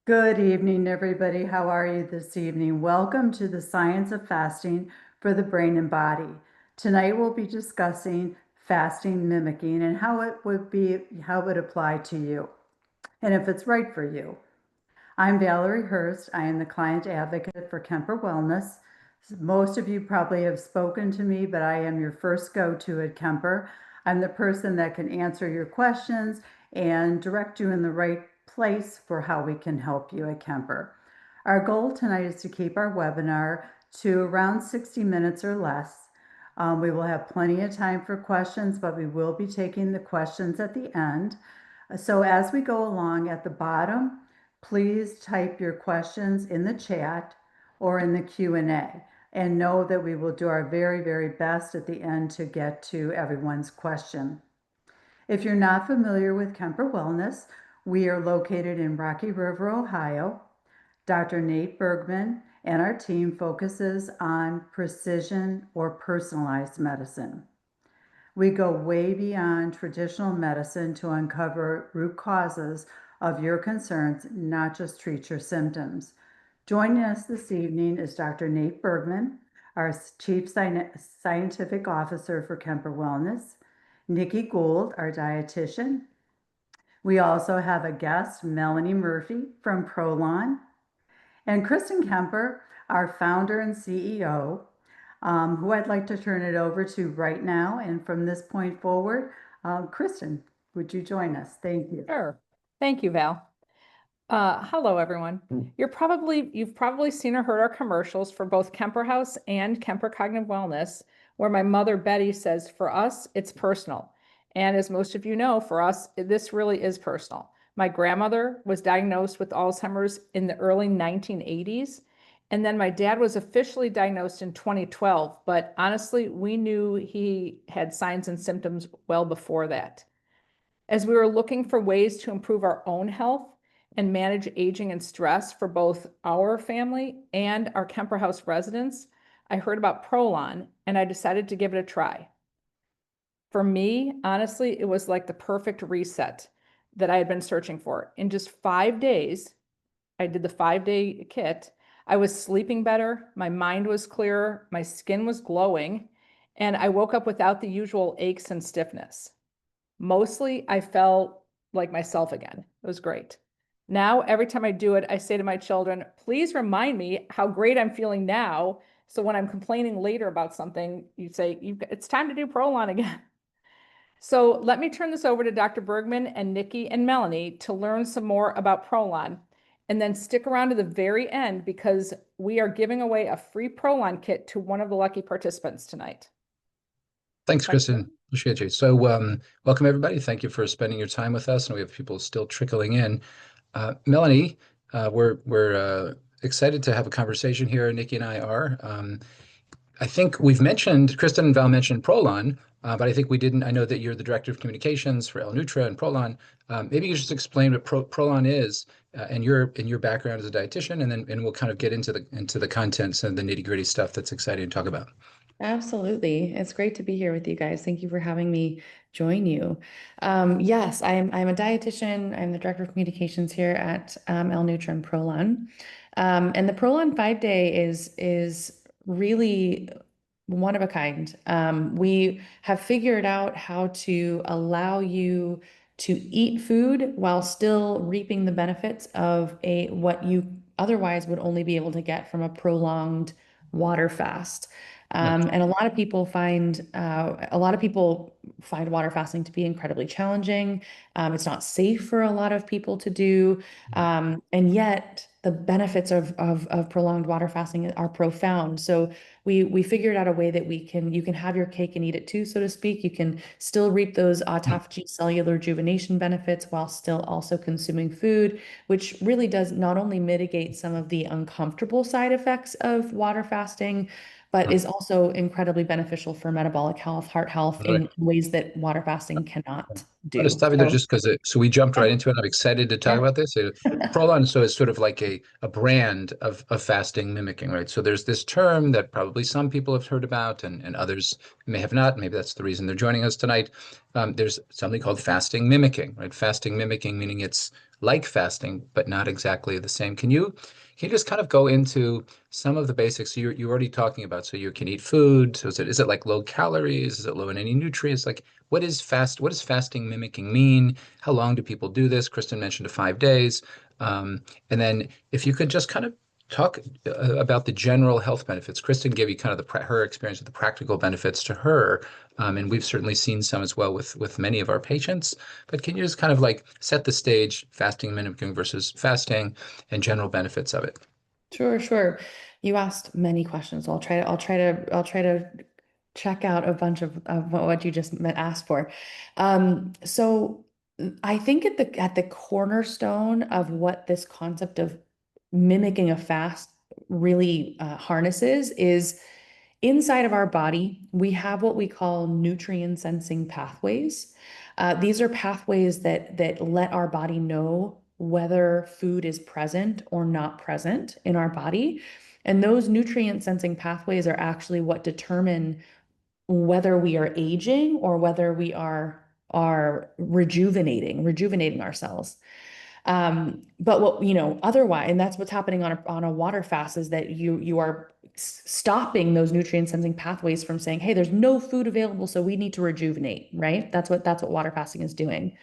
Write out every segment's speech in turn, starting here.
Good evening, everybody. How are you this evening? Welcome to the Science of Fasting for the Brain and Body. Tonight we'll be discussing fasting mimicking and how it would apply to you and if it's right for you. I'm Valerie Hurst. I am the client advocate for Kemper Wellness. Most of you probably have spoken to me, but I am your first go-to at Kemper. I'm the person that can answer your questions and direct you in the right place for how we can help you at Kemper. Our goal tonight is to keep our webinar to around 60 minutes or less. We will have plenty of time for questions, but we will be taking the questions at the end. So as we go along at the bottom, please type your questions in the chat or in the Q&A, and know that we will do our very, very best at the end to get to everyone's question. If you're not familiar with Kemper Wellness, we are located in Rocky River, Ohio. Dr. Nate Bergman and our team focuses on precision or personalized medicine. We go way beyond traditional medicine to uncover root causes of your concerns, not just treat your symptoms. Joining us this evening is Dr. Nate Bergman, our Chief Scientific Officer for Kemper Wellness, Nikki Gould, our dietitian. We also have a guest, Melanie Murphy from Prolon, and Kristen Kemper, our founder and CEO, who I'd like to turn it over to right now. And from this point forward, Kristen, would you join us? Thank you. Sure. Thank you, Val. Hello, everyone. You've probably seen or heard our commercials for both Kemper House and Kemper Cognitive Wellness, where my mother Betty says, for us, it's personal. And as most of you know, for us, this really is personal. My grandmother was diagnosed with Alzheimer's in the early 1980s. And then my dad was officially diagnosed in 2012. But honestly, we knew he had signs and symptoms well before that. As we were looking for ways to improve our own health and manage aging and stress for both our family and our Kemper House residents, I heard about Prolon and I decided to give it a try. For me, honestly, it was like the perfect reset that I had been searching for. In just 5 days, I did the 5-day kit. I was sleeping better, my mind was clearer, my skin was glowing, and I woke up without the usual aches and stiffness. Mostly, I felt like myself again. It was great. Now, every time I do it, I say to my children, please remind me how great I'm feeling now. So when I'm complaining later about something, you say, it's time to do Prolon again. So let me turn this over to Dr. Bergman and Nikki and Melanie to learn some more about Prolon. And then stick around to the very end because we are giving away a free Prolon kit to one of the lucky participants tonight. Thanks, Kristen. Appreciate you. So welcome, everybody. Thank you for spending your time with us. And we have people still trickling in. Melanie, we're excited to have a conversation here. Nikki and I are. I think we've mentioned, Kristen and Val mentioned Prolon, but I think we didn't. I know that you're the Director of Communications for L-Nutra and Prolon. Maybe you could just explain what Prolon is and your background as a dietitian, and we'll kind of get into the contents and the nitty-gritty stuff that's exciting to talk about. Absolutely. It's great to be here with you guys. Thank you for having me join you. Yes, I'm a dietitian. I'm the Director of Communications here at L-Nutra and Prolon. And the Prolon 5-day is really one of a kind. We have figured out how to allow you to eat food while still reaping the benefits of what you otherwise would only be able to get from a prolonged water fast. And a lot of people find water fasting to be incredibly challenging. It's not safe for a lot of people to do. And yet the benefits of prolonged water fasting are profound. So we figured out a way that you can have your cake and eat it too, so to speak. You can still reap those autophagy cellular rejuvenation benefits while still also consuming food, which really does not only mitigate some of the uncomfortable side effects of water fasting, but is also incredibly beneficial for metabolic health, heart health in ways that water fasting cannot do. I'll just stop you there just because so we jumped right into it. I'm excited to talk about this. Prolon, so it's sort of like a brand of fasting mimicking, right? So there's this term that probably some people have heard about and others may have not. Maybe that's the reason they're joining us tonight. There's something called fasting mimicking, right? Fasting mimicking, meaning it's like fasting, but not exactly the same. Can you just kind of go into some of the basics you're already talking about? So you can eat food. So is it like low calories? Is it low in any nutrients? Like what does fasting mimicking mean? How long do people do this? Kristen mentioned 5 days. And then if you could just kind of talk about the general health benefits. Kristen gave you kind of her experience with the practical benefits to her, and we've certainly seen some as well with many of our patients. But can you just kind of like set the stage, fasting mimicking versus fasting, and general benefits of it? Sure, sure. You asked many questions. I'll try to check out a bunch of what you just asked for. So I think at the cornerstone of what this concept of mimicking a fast really harnesses is inside of our body, we have what we call nutrient sensing pathways. These are pathways that let our body know whether food is present or not present in our body. And those nutrient sensing pathways are actually what determine whether we are aging or whether we are rejuvenating ourselves. But what, otherwise, and that's what's happening on a water fast is that you are stopping those nutrient sensing pathways from saying, hey, there's no food available, so we need to rejuvenate, right? That's what water fasting is doing.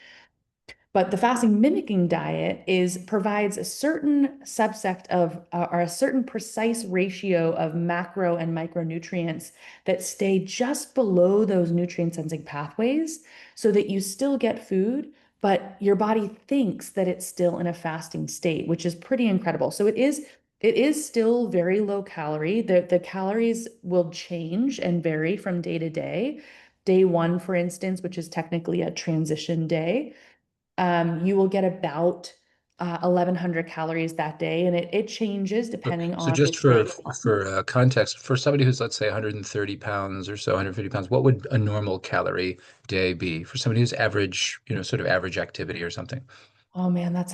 But the fasting mimicking diet provides a certain subsect of or a certain precise ratio of macro and micronutrients that stay just below those nutrient sensing pathways so that you still get food, but your body thinks that it's still in a fasting state, which is pretty incredible. So it is still very low calorie. The calories will change and vary from day to day. Day one, for instance, which is technically a transition day, you will get about 1,100 calories that day, and it changes depending So on just which day. for context, for somebody who's, let's say, 130 pounds or so, 150 pounds, what would a normal calorie day be for somebody who's average, sort of average activity or something? Oh man, that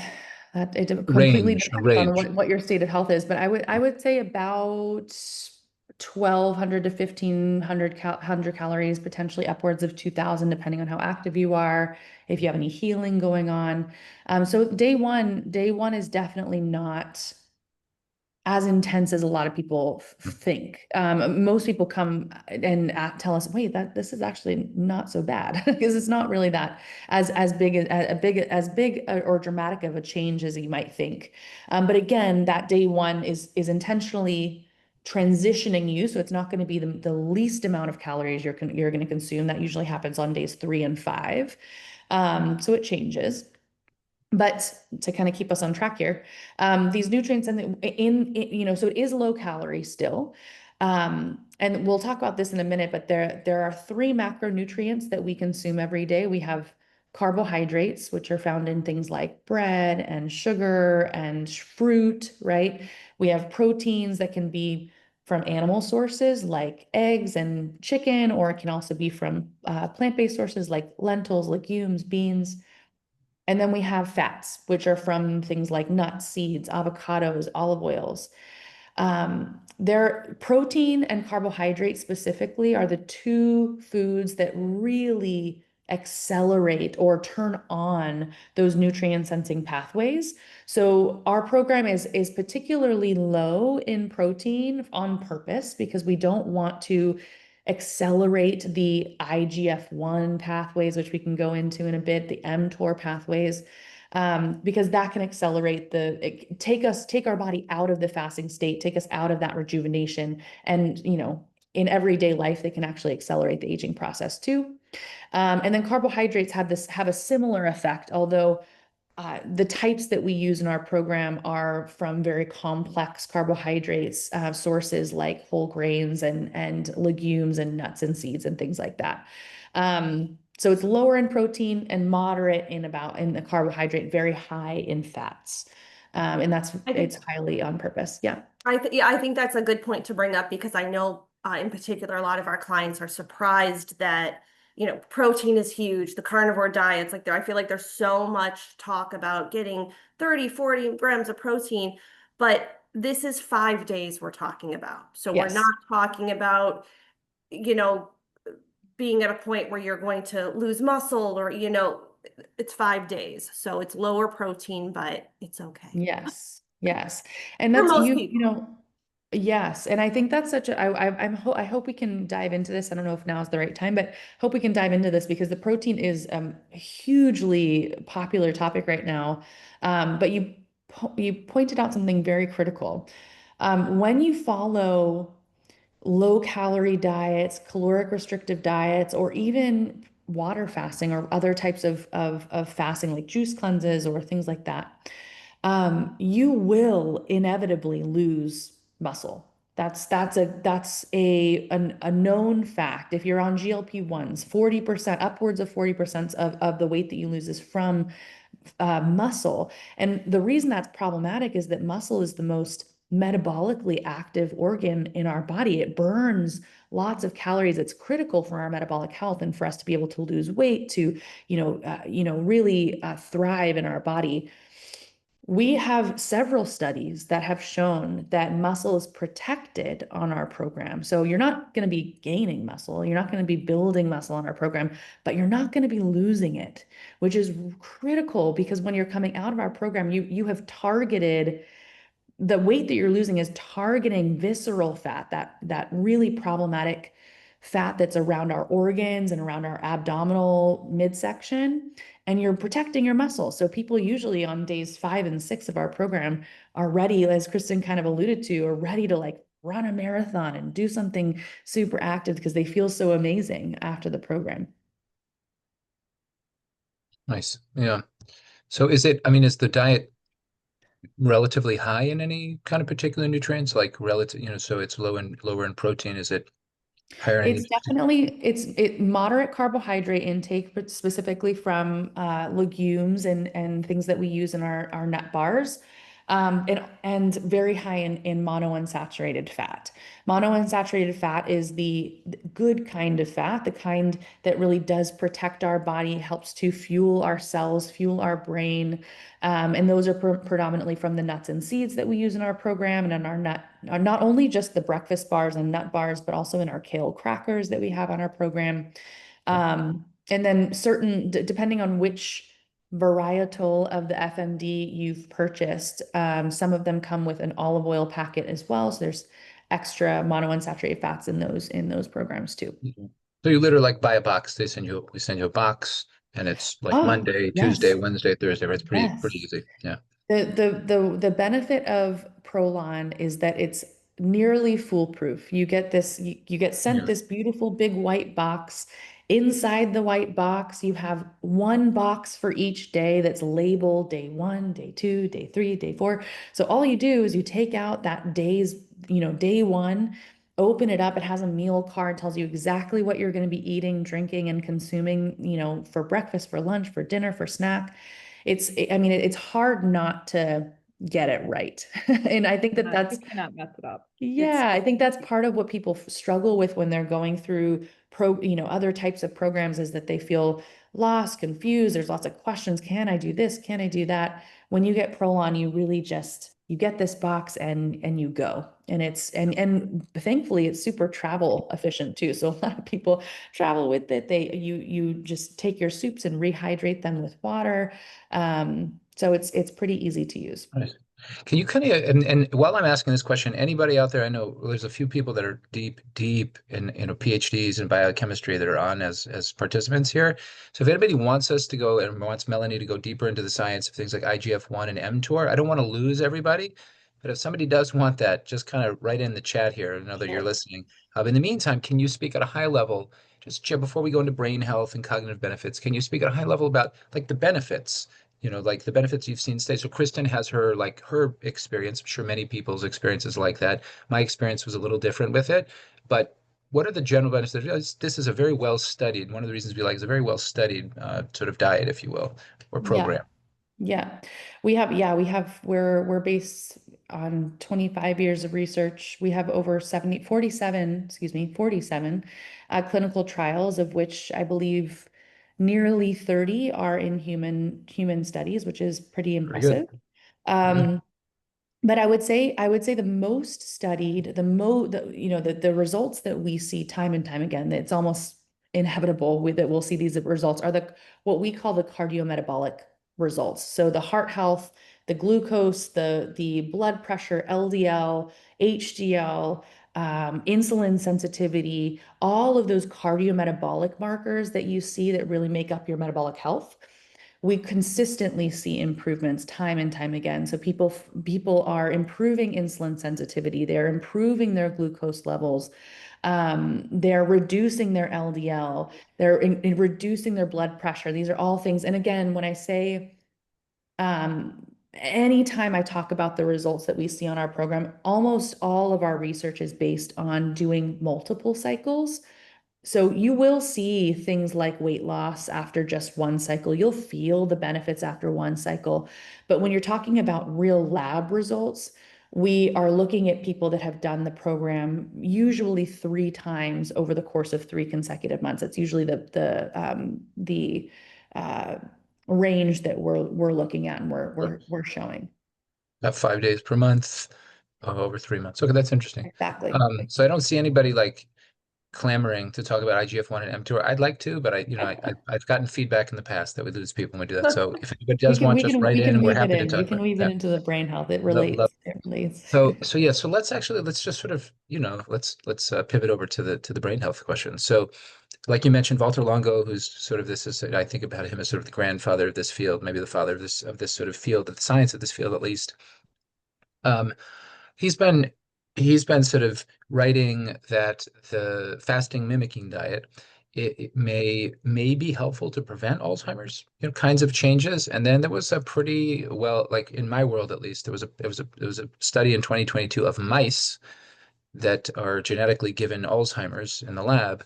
it completely Range, a depends on range. what your state of health is, but I would say about 1,200 to 1,500 calories, potentially upwards of 2,000, depending on how active you are, if you have any healing going on. So day one is definitely not as intense as a lot of people think. Most people come and tell us, "Wait, that this is actually not so bad," because it's not really that as big or dramatic of a change as you might think. But again, that day one is intentionally transitioning you, so it's not going to be the least amount of calories you're going to consume. That usually happens on days 3 and 5. So it changes. But to kind of keep us on track here, these nutrients so it is low calorie still. And we'll talk about this in a minute, but there are three macronutrients that we consume every day. We have carbohydrates, which are found in things like bread and sugar and fruit, right? We have proteins that can be from animal sources like eggs and chicken, or it can also be from plant-based sources like lentils, legumes, beans. And then we have fats, which are from things like nuts, seeds, avocados, olive oils. Their protein and carbohydrate specifically are the two foods that really accelerate or turn on those nutrient sensing pathways. So our program is particularly low in protein on purpose because we don't want to accelerate the IGF-1 pathways, which we can go into in a bit, the mTOR pathways, because that can accelerate take our body out of the fasting state, take us out of that rejuvenation. And, in everyday life, they can actually accelerate the aging process too. And then carbohydrates have a similar effect, although the types that we use in our program are from very complex carbohydrates sources like whole grains and legumes and nuts and seeds and things like that. So it's lower in protein and moderate in the carbohydrate, very high in fats. And it's highly on purpose. Yeah. Yeah, I think that's a good point to bring up because I know in particular a lot of our clients are surprised that protein is huge. The carnivore diets, like I feel like there's so much talk about getting 30, 40 grams of protein, but this is 5 days we're talking about. So we're Yes. not talking about, being at a point where you're going to lose muscle or, it's 5 days, so it's lower protein, but it's okay. Yes, yes. And For that's most you people. know, yes. And I think that's such a, I hope we can dive into this. I don't know if now is the right time, but hope we can dive into this because the protein is a hugely popular topic right now. But you pointed out something very critical. When you follow low calorie diets, caloric restrictive diets, or even water fasting or other types of fasting like juice cleanses or things like that, you will inevitably lose muscle. That's a known fact. If you're on GLP-1s, 40%, upwards of 40% of the weight that you lose is from muscle. And the reason that's problematic is that muscle is the most metabolically active organ in our body. It burns lots of calories. It's critical for our metabolic health and for us to be able to lose weight, to, really thrive in our body. We have several studies that have shown that muscle is protected on our program. So you're not going to be gaining muscle, you're not going to be building muscle on our program, but you're not going to be losing it, which is critical because when you're coming out of our program, you have targeted the weight that you're losing is targeting visceral fat, that really problematic fat that's around our organs and around our abdominal midsection, and you're protecting your muscle. So people usually on days 5 and 6 of our program are ready, as Kristen kind of alluded to, are ready to like run a marathon and do something super active because they feel so amazing after the program. Nice. Yeah. So is it, I mean, is the diet relatively high in any kind of particular nutrients, like relative, so it's lower in protein? Is it higher in any It's particular? definitely it's moderate carbohydrate intake, but specifically from legumes and things that we use in our nut bars, and very high in monounsaturated fat. Monounsaturated fat is the good kind of fat, the kind that really does protect our body, helps to fuel our cells, fuel our brain, and those are predominantly from the nuts and seeds that we use in our program and in our not only just the breakfast bars and nut bars, but also in our kale crackers that we have on our program. And then depending on which varietal of the FMD you've purchased, some of them come with an olive oil packet as well. So there's extra monounsaturated fats in those programs too. Mhm. So you literally like buy a box. We send you a box, and it's like Oh, Monday, Tuesday, yes, Wednesday, Thursday, right? It's pretty yes. easy. Yeah. The benefit of Prolon is that it's nearly foolproof. You get sent Yeah. this beautiful big white box. Inside the white box, you have one box for each day that's labeled day 1, day 2, day 3, day 4. So all you do is you take out that day 1, open it up. It has a meal card, tells you exactly what you're going to be eating, drinking, and consuming, for breakfast, for lunch, for dinner, for snack. I mean, it's hard not to get it right. And I think that You that's, cannot mess it up. yeah, I think that's part of what people struggle with when they're going through other types of programs, is that they feel lost, confused. There's lots of questions. Can I do this? Can I do that? When you get Prolon, you really just, you get this box and you go. And and thankfully it's super travel efficient too. So a lot of people travel with it. You just take your soups and rehydrate them with water. So it's pretty easy to use. Nice. Can you kind of, and while I'm asking this question, anybody out there, I know there's a few people that are deep in, PhDs in biochemistry that are on as participants here. So if anybody wants us to go and wants Melanie to go deeper into the science of things like IGF-1 and mTOR, I don't want to lose everybody, but if somebody does want that, just kind of write in the chat here. I know that you're Sure. listening. In the meantime, can you speak at a high level, just before we go into brain health and cognitive benefits, can you speak at a high level about like the benefits? Like the benefits you've seen today. So Kristen has her experience. I'm sure many people's experiences like that. My experience was a little different with it, but what are the general benefits? This is a very well studied. One of the reasons we like is a very well studied sort of diet, if you will, or Yeah. program. Yeah. We're based on 25 years of research. We have over 47 clinical trials, of which I believe nearly 30 are in human studies, which is pretty Very good. impressive. Very good. Um, but I would say the most studied, the results that we see time and time again, it's almost inevitable that we'll see these results are what we call the cardiometabolic results. So the heart health, the glucose, the blood pressure, LDL, HDL, insulin sensitivity, all of those cardiometabolic markers that you see that really make up your metabolic health. We consistently see improvements time and time again. So people are improving insulin sensitivity, they're improving their glucose levels, they're reducing their LDL, they're reducing their blood pressure. These are all things. And again, when I say anytime I talk about the results that we see on our program, almost all of our research is based on doing multiple cycles. So you will see things like weight loss after just one cycle. You'll feel the benefits after one cycle. But when you're talking about real lab results, we are looking at people that have done the program usually 3 times over the course of 3 consecutive months. It's usually the range that we're looking at and we're showing. About 5 days per month, over 3 months. Okay, that's interesting. Exactly. So I don't see anybody like clamoring to talk about IGF-1 and mTOR. I'd like to, but I've gotten feedback in the past that we lose people when we do that. So if anybody does want, just write in, and we're happy to talk We about can weave it into the brain health. It Love, relates. love. It relates. So yeah, so let's just sort of, let's pivot over to the brain health question. So like you mentioned, Walter Longo, who's sort of I think about him as sort of the grandfather of this field, maybe the father of this sort of field, of the science of this field at least. Um, he's been sort of writing that the fasting mimicking diet, it may be helpful to prevent Alzheimer's, kinds of changes. And then there was a pretty, well, like in my world at least, there was a study in 2022 of mice that are genetically given Alzheimer's in the lab,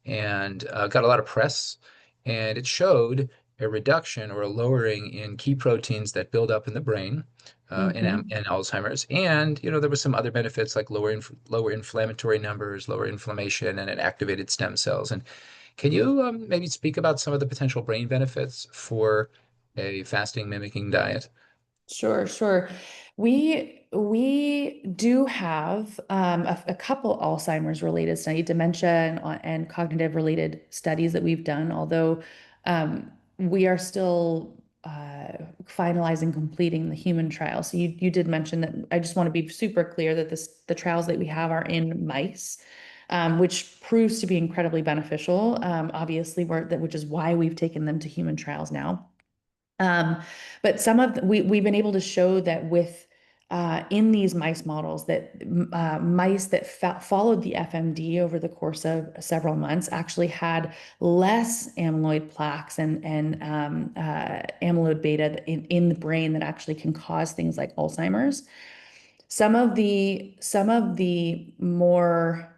and got a lot of press. And it showed a reduction or a lowering in key proteins that build up in the brain in Alzheimer's. And, there were some other benefits like lower inflammatory numbers, lower inflammation, and it activated stem cells. And can you maybe speak about some of the potential brain benefits for a fasting mimicking diet? Sure. We do have a couple Alzheimer's related studies, dementia and cognitive related studies that we've done, although we are still finalizing, completing the human trial. So you did mention that. I just want to be super clear that the trials that we have are in mice, which proves to be incredibly beneficial. Obviously, which is why we've taken them to human trials now. But we've been able to show that in these mice models that mice that followed the FMD over the course of several months actually had less amyloid plaques and amyloid beta in the brain that actually can cause things like Alzheimer's. Some of the more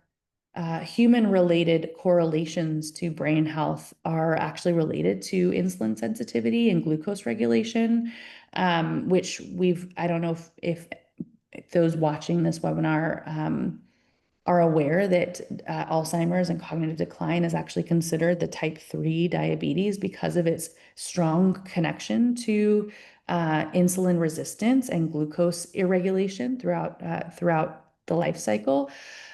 human-related correlations to brain health are actually related to insulin sensitivity and glucose regulation, which I don't know if those watching this webinar are aware that Alzheimer's and cognitive decline is actually considered the type 3 diabetes because of its strong connection to insulin resistance and glucose irregulation throughout the life cycle.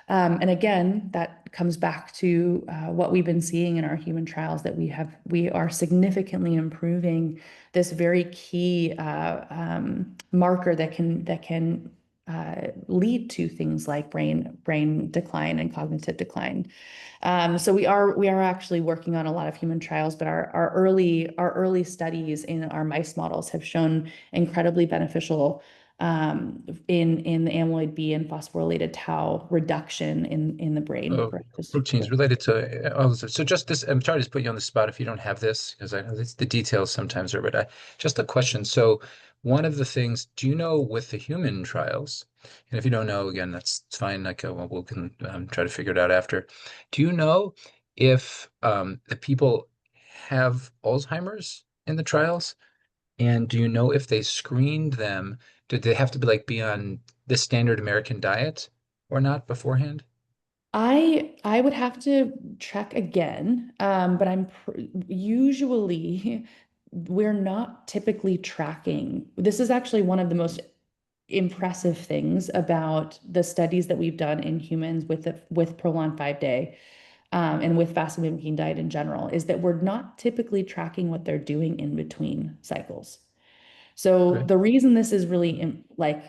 And again, that comes back to what we've been seeing in our human trials, that we are significantly improving this very key marker that can lead to things like brain decline and cognitive decline. So we are actually working on a lot of human trials, but our early studies in our mice models have shown incredibly beneficial in the amyloid B and phosphorylated tau reduction in the brain. Proteins related to so just this. I'm sorry to put you on the spot if you don't have this, because I know the details sometimes are, but just a question. So one of the things, do you know with the human trials, and if you don't know, again, that's fine. Like we can try to figure it out after. Do you know if the people have Alzheimer's in the trials? And do you know if they screened them? Did they have to be on the standard American diet or not beforehand? I would have to check again, but usually we're not typically tracking. This is actually one of the most impressive things about the studies that we've done in humans with Prolon 5-day. and with fasting mimicking diet in general, is that we're not typically tracking what they're doing in between cycles. So Okay. the reason this is really like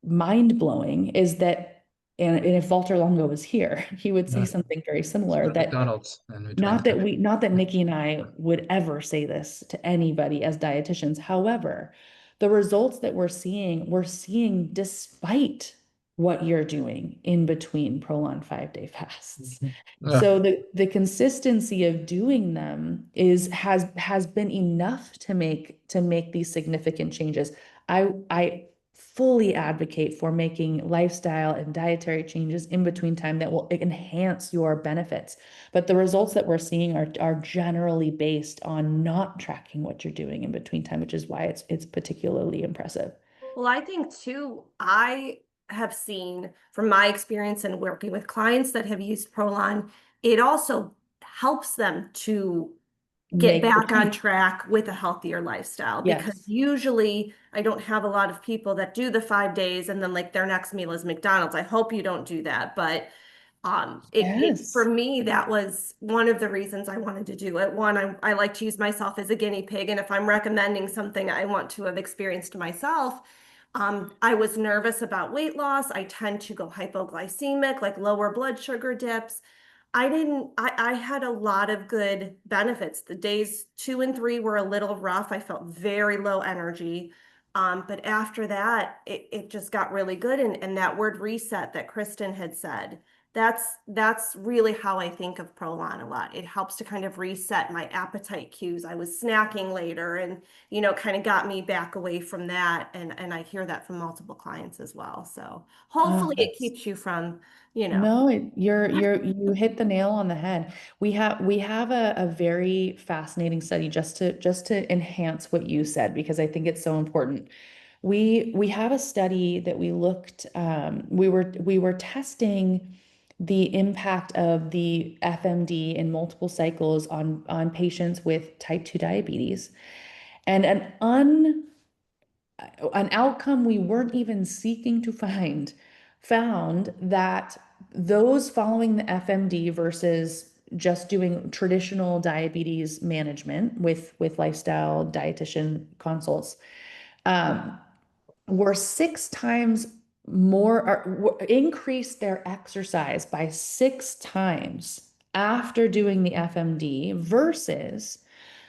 mind blowing is that, and if Walter Longo was here, he would say Yeah. something very Let's similar go to that McDonald's in between. not that Nikki and I would ever say this to anybody as dietitians. However, the results that we're seeing despite what you're doing in between Prolon 5-day fasts. Yeah. So the consistency of doing them has been enough to make these significant changes. I fully advocate for making lifestyle and dietary changes in between time that will enhance your benefits. But the results that we're seeing are generally based on not tracking what you're doing in between time, which is why it's particularly impressive. Well, I think too, I have seen from my experience in working with clients that have used Prolon, it also helps them to get Make the back on change. track with a healthier lifestyle, because Yes. usually I don't have a lot of people that do the 5 days and then like their next meal is McDonald's. I hope you don't do that, but it for Yes. me, that was one of the reasons I wanted to do it. One, I like to use myself as a guinea pig, and if I'm recommending something I want to have experienced myself, I was nervous about weight loss. I tend to go hypoglycemic, like lower blood sugar dips. I had a lot of good benefits. The days 2 and 3 were a little rough. I felt very low energy. But after that, it just got really good. And that word reset that Kristen had said, that's really how I think of Prolon a lot. It helps to kind of reset my appetite cues. I was snacking later and, kind of got me back away from that. And I hear that from multiple clients as well. So Oh, hopefully it that's keeps you from, no, you hit the nail on the head. We have a very fascinating study just to enhance what you said, because I think it's so important. We have a study that we looked, we were testing the impact of the FMD in multiple cycles on patients with type 2 diabetes. And an outcome we weren't even seeking to found that those following the FMD versus just doing traditional diabetes management with lifestyle dietitian consults, um, were 6 times more, or increased their exercise by 6 times after doing the FMD versus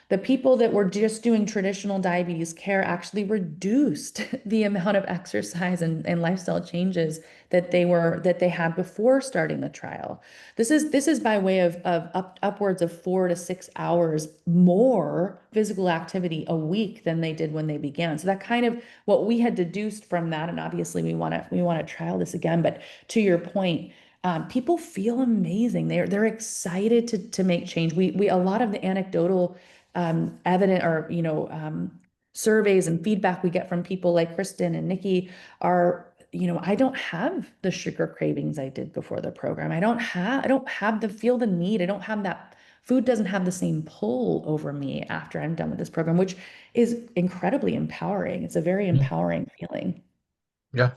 the people that were just doing traditional diabetes care actually reduced the amount of exercise and lifestyle changes that they had before starting the trial. This is by way of upwards of 4 to 6 hours more physical activity a week than they did when they began. So that kind of what we had deduced from that, and obviously we want to trial this again. But to your point, people feel amazing. They're excited to make change. We a lot of the anecdotal evident or surveys and feedback we get from people like Kristen and Nikki are, I don't have the sugar cravings I did before the program. I don't have the feel the need. I don't have that food doesn't have the same pull over me after I'm done with this program, which is incredibly empowering. It's a very Mhm. empowering feeling. Yeah,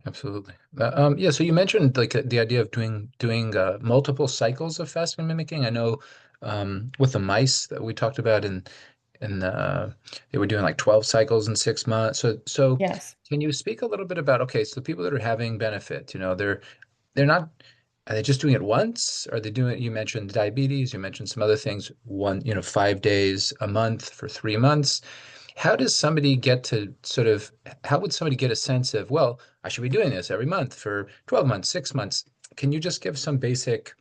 absolutely. Yeah, so you mentioned like the idea of doing multiple cycles of fasting mimicking. I know with the mice that we talked about in they were doing like 12 cycles in 6 months. So Yes. can you speak a little bit about, okay, so the people that are having benefit, they're not, are they just doing it once? Are they doing it? You mentioned diabetes, you mentioned some other things, 5 days a month for 3 months. How does somebody get to how would somebody get a sense of, well, I should be doing this every month for 12 months, 6 months? Can you just give some basic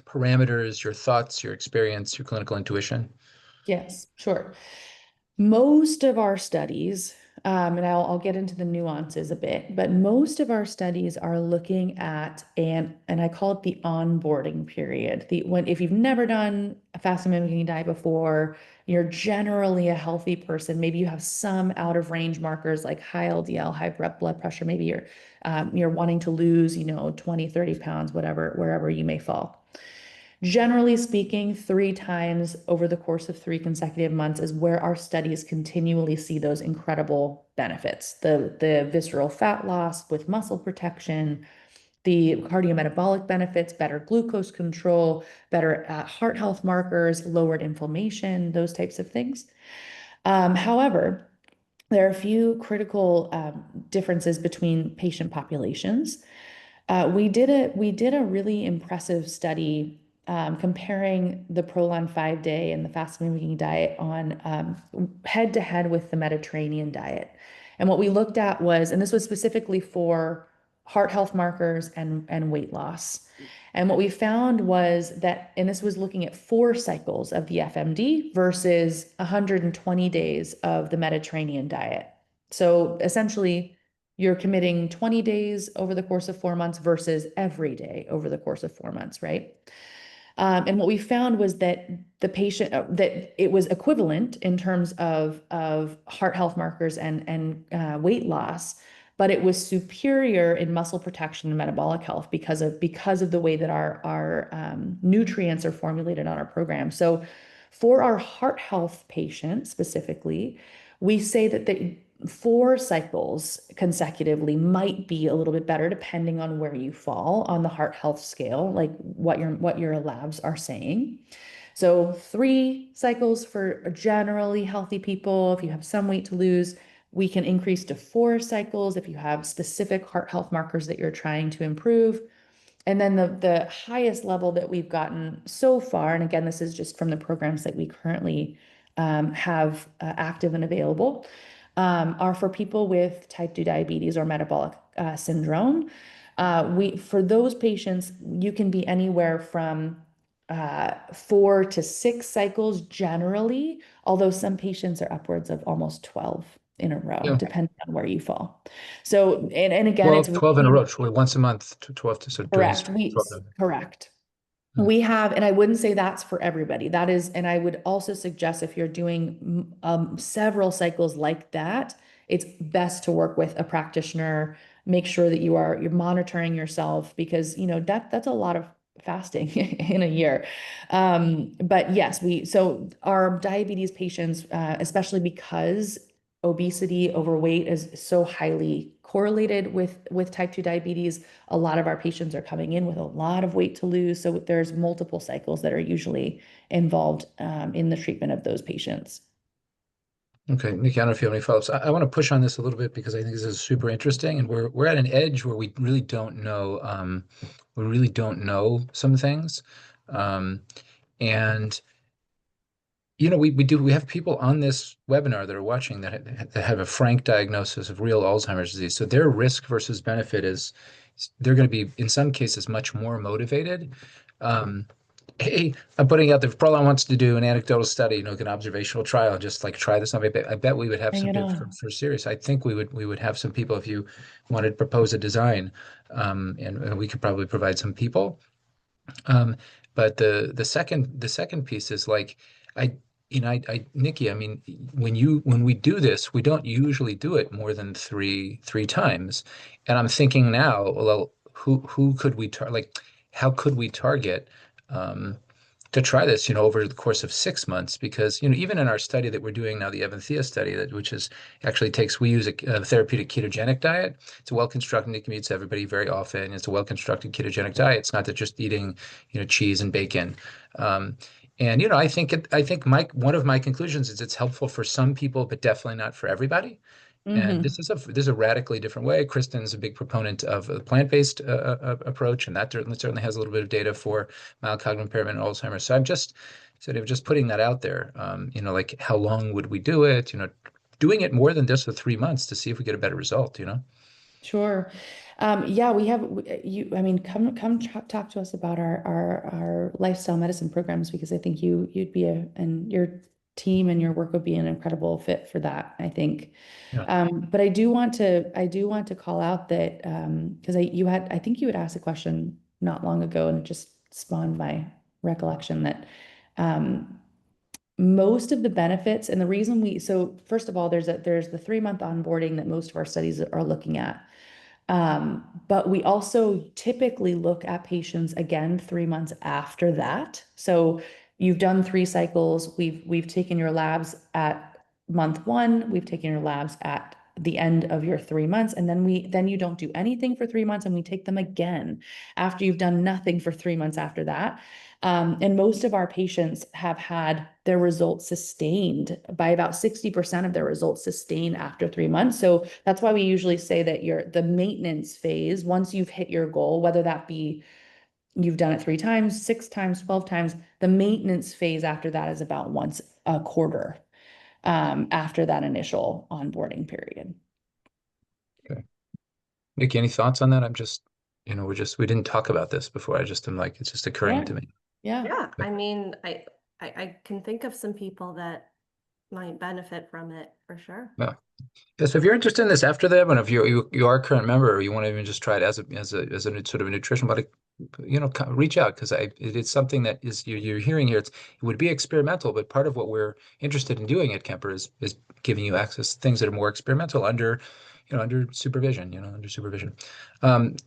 parameters, your thoughts, your experience, your clinical intuition? Yes, sure. Most of our studies, and I'll get into the nuances a bit, but most of our studies are looking at and I call it the onboarding period. If you've never done a fasting mimicking diet before, you're generally a healthy person. Maybe you have some out of range markers like high LDL, high blood pressure. Maybe you're wanting to lose, 20, 30 pounds, wherever you may fall. Generally speaking, 3 times over the course of 3 consecutive months is where our studies continually see those incredible benefits. The visceral fat loss with muscle protection, the cardiometabolic benefits, better glucose control, better heart health markers, lowered inflammation, those types of things. However, there are a few critical differences between patient populations. We did a really impressive study comparing the Prolon 5-day and the fast mimicking diet on head to head with the Mediterranean diet. And what we looked at was, and this was specifically for heart health markers and weight loss. And what we found was that, and this was looking at 4 cycles of the FMD versus 120 days of the Mediterranean diet. So essentially, you're committing 20 days over the course of 4 months versus every day over the course of 4 months, right? And what we found was that the patient, that it was equivalent in terms of heart health markers and weight loss, but it was superior in muscle protection and metabolic health because of the way that our nutrients are formulated on our program. So for our heart health patients specifically, we say that the 4 cycles consecutively might be a little bit better depending on where you fall on the heart health scale, like what your labs are saying. So 3 cycles for generally healthy people. If you have some weight to lose, we can increase to 4 cycles if you have specific heart health markers that you're trying to improve. And then the highest level that we've gotten so far, and again, this is just from the programs that we currently have active and available, are for people with type 2 diabetes or metabolic syndrome. For those patients, you can be anywhere from 4 to 6 cycles generally, although some patients are upwards of almost 12 in a row, Yeah. depending on where you fall. So, and again, it's 12 in a row, once a month to 12 to, so doing correct. 12. Correct. Hmm. We have, and I wouldn't say that's for everybody. That is, and I would also suggest if you're doing several cycles like that, it's best to work with a practitioner. Make sure that you're monitoring yourself because that's a lot of fasting in a year. But yes, so our diabetes patients, especially because obesity, overweight is so highly correlated with type 2 diabetes, a lot of our patients are coming in with a lot of weight to lose. So there's multiple cycles that are usually involved in the treatment of those patients. Okay, Nikki, I don't know if you have any follow-ups. I want to push on this a little bit because I think this is super interesting, and we're at an edge where we really don't know some things, and we have people on this webinar that are watching that have a frank diagnosis of real Alzheimer's disease. So their risk versus benefit is they're going to be in some cases much more motivated. Hey, I'm putting out that if Prolon wants to do an anecdotal study, like an observational trial, just like try this on. I bet we would have Bring some it people on. for serious. I think we would have some people if you wanted to propose a design, and we could probably provide some people. But the second piece is like I Nikki, I mean, when we do this, we don't usually do it more than three times. And I'm thinking now, well, who could we like how could we target to try this, over the course of 6 months? Because, even in our study that we're doing now, the Evanthea study, which is actually we use a therapeutic ketogenic diet. It's a well-constructed, it meets everybody very often. It's a well-constructed ketogenic diet. It's not that just eating, cheese and bacon. And, I think one of my conclusions is it's helpful for some people, but definitely not for everybody. And this is a radically different way. Kristen's a big proponent of a plant-based approach, and that certainly has a little bit of data for mild cognitive impairment and Alzheimer's. So I'm just sort of just putting that out there. Like how long would we do it? Doing it more than just for 3 months to see if we get a better result. Sure. Yeah, we have I mean, come talk to us about our lifestyle medicine programs because I think you'd be and your team and your work would be an incredible fit for that, I think. Yeah. But I do want to call out that because I think you had asked a question not long ago and it just spawned my recollection that most of the benefits and the reason so first of all, there's the 3-month onboarding that most of our studies are looking at. But we also typically look at patients again 3 months after that. So you've done 3 cycles. We've taken your labs at month 1. We've taken your labs at the end of your 3 months. And then you don't do anything for 3 months, and we take them again after you've done nothing for 3 months after that. And most of our patients have had their results sustained by about 60% of their results sustained after 3 months. So that's why we usually say that the maintenance phase, once you've hit your goal, whether that be you've done it 3 times, 6 times, 12 times, the maintenance phase after that is about once a quarter, after that initial onboarding period. Okay. Nikki, any thoughts on that? I'm just, we didn't talk about this before. I just am like, it's just occurring to me. Yeah. Yeah, I mean, I can think of some people that might benefit from it for sure. Yeah. Yeah, so if you're interested in this after that, and if you are a current member, or you want to even just try it as a sort of a nutrition body, reach out, because it's something that you're hearing here. It would be experimental, but part of what we're interested in doing at Kemper is giving you access to things that are more experimental under supervision.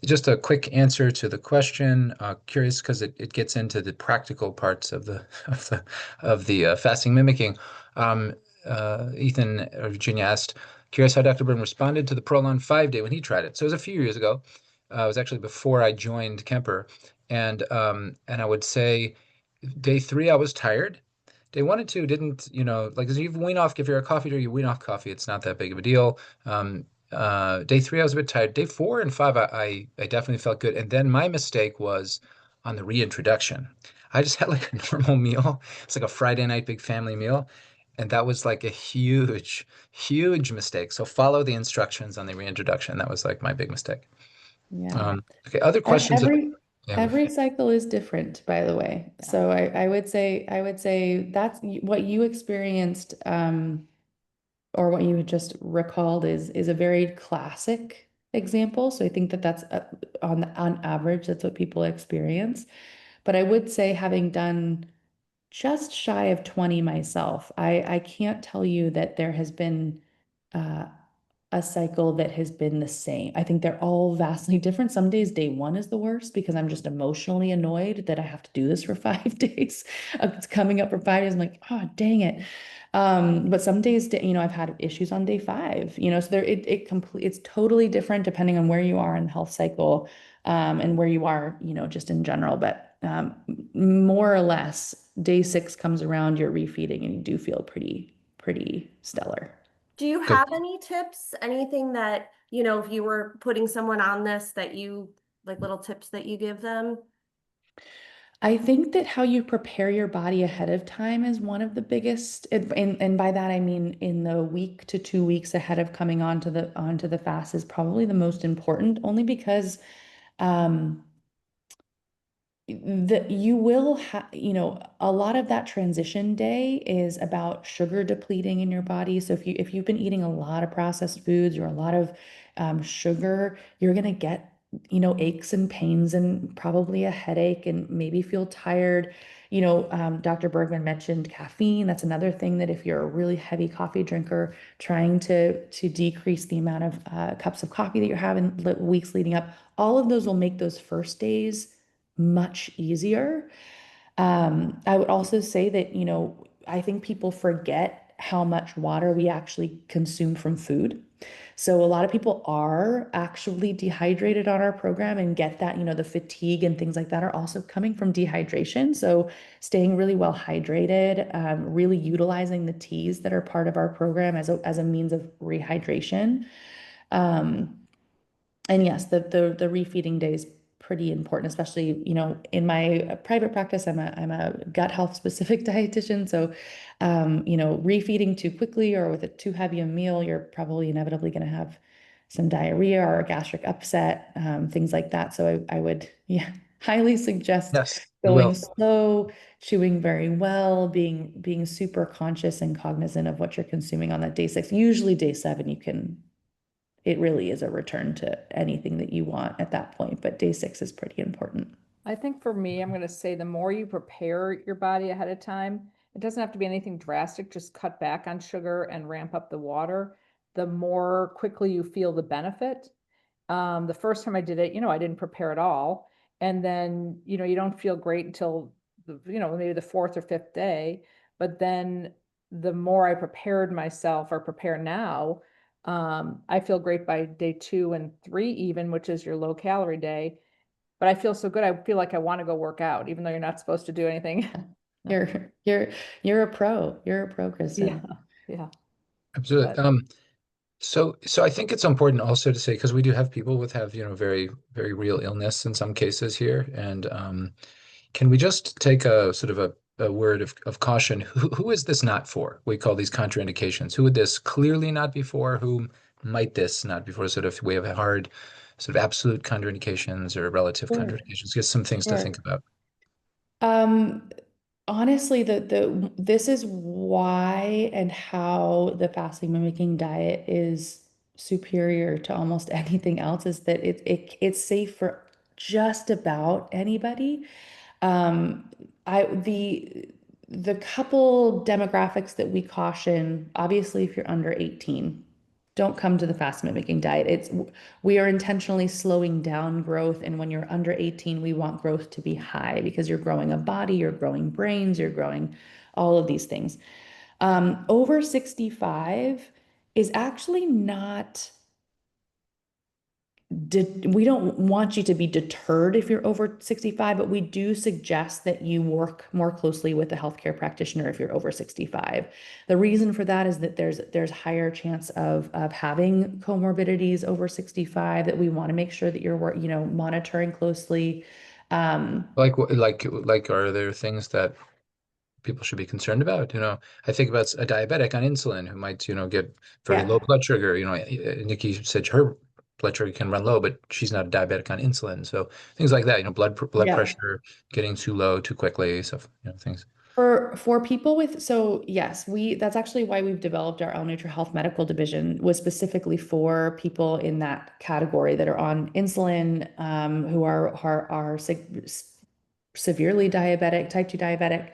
Just a quick answer to the question. Curious, because it gets into the practical parts of the fasting mimicking. Ethan or Virginia asked, curious how Dr. Byrne responded to the Prolon 5-day when he tried it. So it was a few years ago. It was actually before I joined Kemper. And I would say day 3, I was tired. Day 1 and 2 didn't, like, as you wean off, if you're a coffee drinker, you wean off coffee. It's not that big of a deal. Day 3, I was a bit tired. Day 4 and 5, I definitely felt good. And then my mistake was on the reintroduction. I just had like a normal meal. It's like a Friday night big family meal. And that was like a huge, huge mistake. So follow the instructions on the reintroduction. That was like my big mistake. Yeah. Okay, other questions? Every cycle is different, by the way. So I would say that's what you experienced, or what you had just recalled is a very classic example. So I think that's on average, that's what people experience. But I would say, having done just shy of 20 myself, I can't tell you that there has been uh, a cycle that has been the same. I think they're all vastly different. Some days day 1 is the worst because I'm just emotionally annoyed that I have to do this for 5 days. It's coming up for 5 days. I'm like, oh, dang it. But some days, I've had issues on day 5, so it's totally different depending on where you are in the health cycle, and where you are, just in general. But more or less, day 6 comes around, you're refeeding, and you do feel pretty stellar. Do you Good. have any tips? Anything that, if you were putting someone on this, that you like, little tips that you give them? I think that how you prepare your body ahead of time is one of the biggest, and by that I mean in the week to 2 weeks ahead of coming onto the fast is probably the most important, only because um, that you will have, a lot of that transition day is about sugar depleting in your body. So if you've been eating a lot of processed foods or a lot of sugar, you're gonna get, aches and pains and probably a headache and maybe feel tired. Dr. Bergman mentioned caffeine. That's another thing, that if you're a really heavy coffee drinker, trying to decrease the amount of cups of coffee that you're having the weeks leading up, all of those will make those first days much easier. I would also say that, I think people forget how much water we actually consume from food. So a lot of people are actually dehydrated on our program and get that, the fatigue and things like that are also coming from dehydration. So staying really well hydrated, really utilizing the teas that are part of our program as a means of rehydration. And yes, the refeeding day is pretty important, especially, in my private practice, I'm a gut health specific dietitian. So, refeeding too quickly or with a too heavy a meal, you're probably inevitably going to have some diarrhea or a gastric upset, things like that. So I would, yeah, highly suggest Yes, we going will. slow, chewing very well, being super conscious and cognizant of what you're consuming on that day 6. Usually day 7, it really is a return to anything that you want at that point, but day 6 is pretty important. I think for me, I'm going to say the more you prepare your body ahead of time, it doesn't have to be anything drastic, just cut back on sugar and ramp up the water, the more quickly you feel the benefit. The first time I did it, I didn't prepare at all. And then, you don't feel great until maybe the 4th or 5th day. But then the more I prepared myself or prepare now, I feel great by day 2 and 3 even, which is your low calorie day. But I feel so good. I feel like I want to go work out, even though you're not supposed to do anything. You're a pro. You're a pro, Yeah, Kristen. yeah. Absolutely. But So I think it's important also to say, because we do have people with have, very, very real illness in some cases here. And can we just take a sort of a word of caution? Who is this not for? We call these contraindications. Who would this clearly not be for? Who might this not be for? Sort of we have a hard sort of absolute contraindications or relative Sure, contraindications. Just some things to sure. think about. Um, Honestly, this is why and how the fasting mimicking diet is superior to almost anything else is that it's safe for just about anybody. Um, I the couple demographics that we caution, obviously, if you're under 18, don't come to the fast mimicking diet. We are intentionally slowing down growth, and when you're under 18, we want growth to be high because you're growing a body, you're growing brains, you're growing all of these things. Over 65 is actually not we don't want you to be deterred if you're over 65, but we do suggest that you work more closely with a healthcare practitioner if you're over 65. The reason for that is that there's higher chance of having comorbidities over 65 that we want to make sure that you're monitoring closely. Are there things that people should be concerned about? I think about a diabetic on insulin who might, get very low Yeah. blood sugar. Nikki said her blood sugar can run low, but she's not a diabetic on insulin. So things like that, blood Yeah. pressure getting too low too quickly, stuff, things. For people with, so yes, that's actually why we've developed our L Health Medical Division, was specifically for people in that category that are on insulin, who are severely diabetic, type 2 diabetic.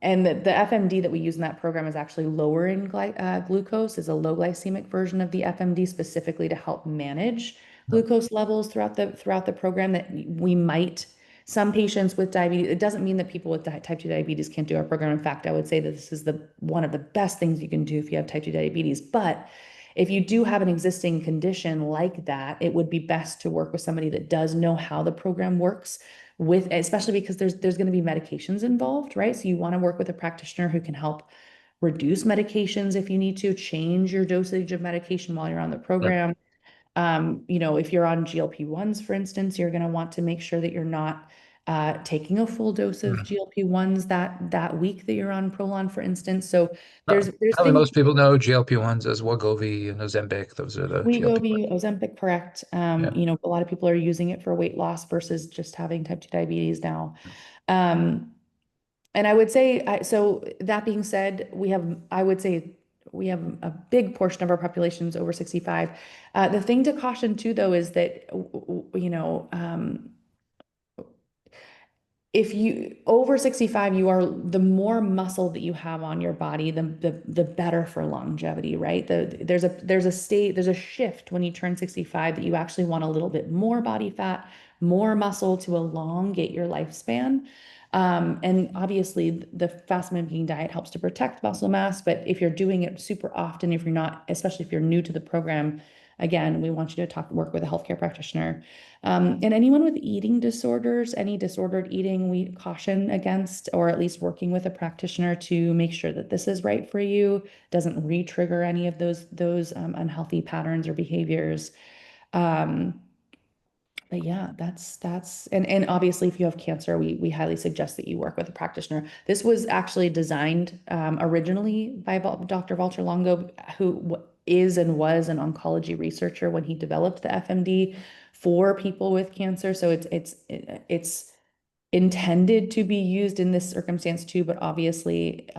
And the FMD that we use in that program is actually lowering glucose, is a low glycemic version of the FMD specifically to help manage glucose levels throughout the program that we might. Some patients with diabetes, it doesn't mean that people with type 2 diabetes can't do our program. In fact, I would say that this is one of the best things you can do if you have type 2 diabetes. But if you do have an existing condition like that, it would be best to work with somebody that does know how the program works, especially because there's going to be medications involved, right? So you want to work with a practitioner who can help reduce medications if you need to, change your dosage of medication while you're on the program. If you're on GLP-1s, for instance, you're going to want to make sure that you're not taking a full dose of GLP-1s that week that you're on Prolon, for instance. So there's Probably things. most people know GLP-1s as Wegovy and Ozempic. Those are the GLP-1s. Wegovy, Ozempic, correct. Yeah. A lot of people are using it for weight loss versus just having type 2 diabetes now. Um, and I would say, so that being said, I would say we have a big portion of our populations over 65. The thing to caution too, though, is that, if you over 65, the more muscle that you have on your body, the better for longevity, right? There's a shift when you turn 65 that you actually want a little bit more body fat, more muscle to elongate your lifespan. And obviously the fast mimicking diet helps to protect muscle mass, but if you're doing it super often, if you're not, especially if you're new to the program, again, we want you to work with a healthcare practitioner. And anyone with eating disorders, any disordered eating, we caution against, or at least working with a practitioner to make sure that this is right for you, doesn't re-trigger any of those unhealthy patterns or behaviors. But yeah, and obviously if you have cancer, we highly suggest that you work with a practitioner. This was actually designed originally by Dr. Walter Longo, who is and was an oncology researcher when he developed the FMD for people with cancer. So it's intended to be used in this circumstance too, but obviously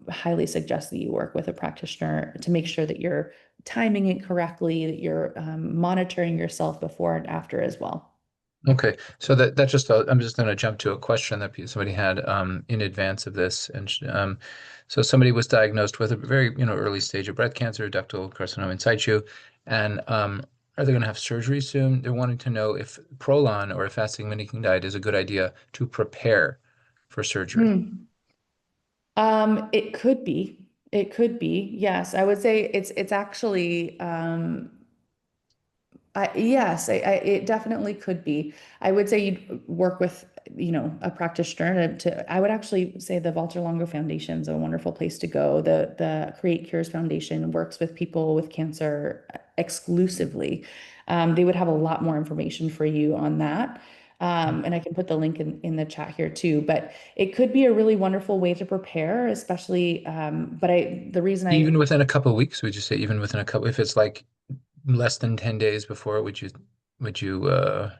highly suggest that you work with a practitioner to make sure that you're timing it correctly, that you're monitoring yourself before and after as well. Okay, so I'm just going to jump to a question that somebody had in advance of this, and so somebody was diagnosed with a very early stage of breast cancer, ductal carcinoma in situ, and are they going to have surgery soon? They're wanting to know if Prolon or a fasting mimicking diet is a good idea to prepare for surgery. It could be. It could be, yes. I would say it's actually yes, it definitely could be. I would say you'd work with, a practitioner I would actually say the Walter Longo Foundation is a wonderful place to go. The Create Cures Foundation works with people with cancer exclusively. They would have a lot more information for you on that. And I can put the link in the chat here too, but it could be a really wonderful way to prepare, especially, the reason Even within a couple of weeks, would you say even within a couple, if it's like less than 10 days before, would you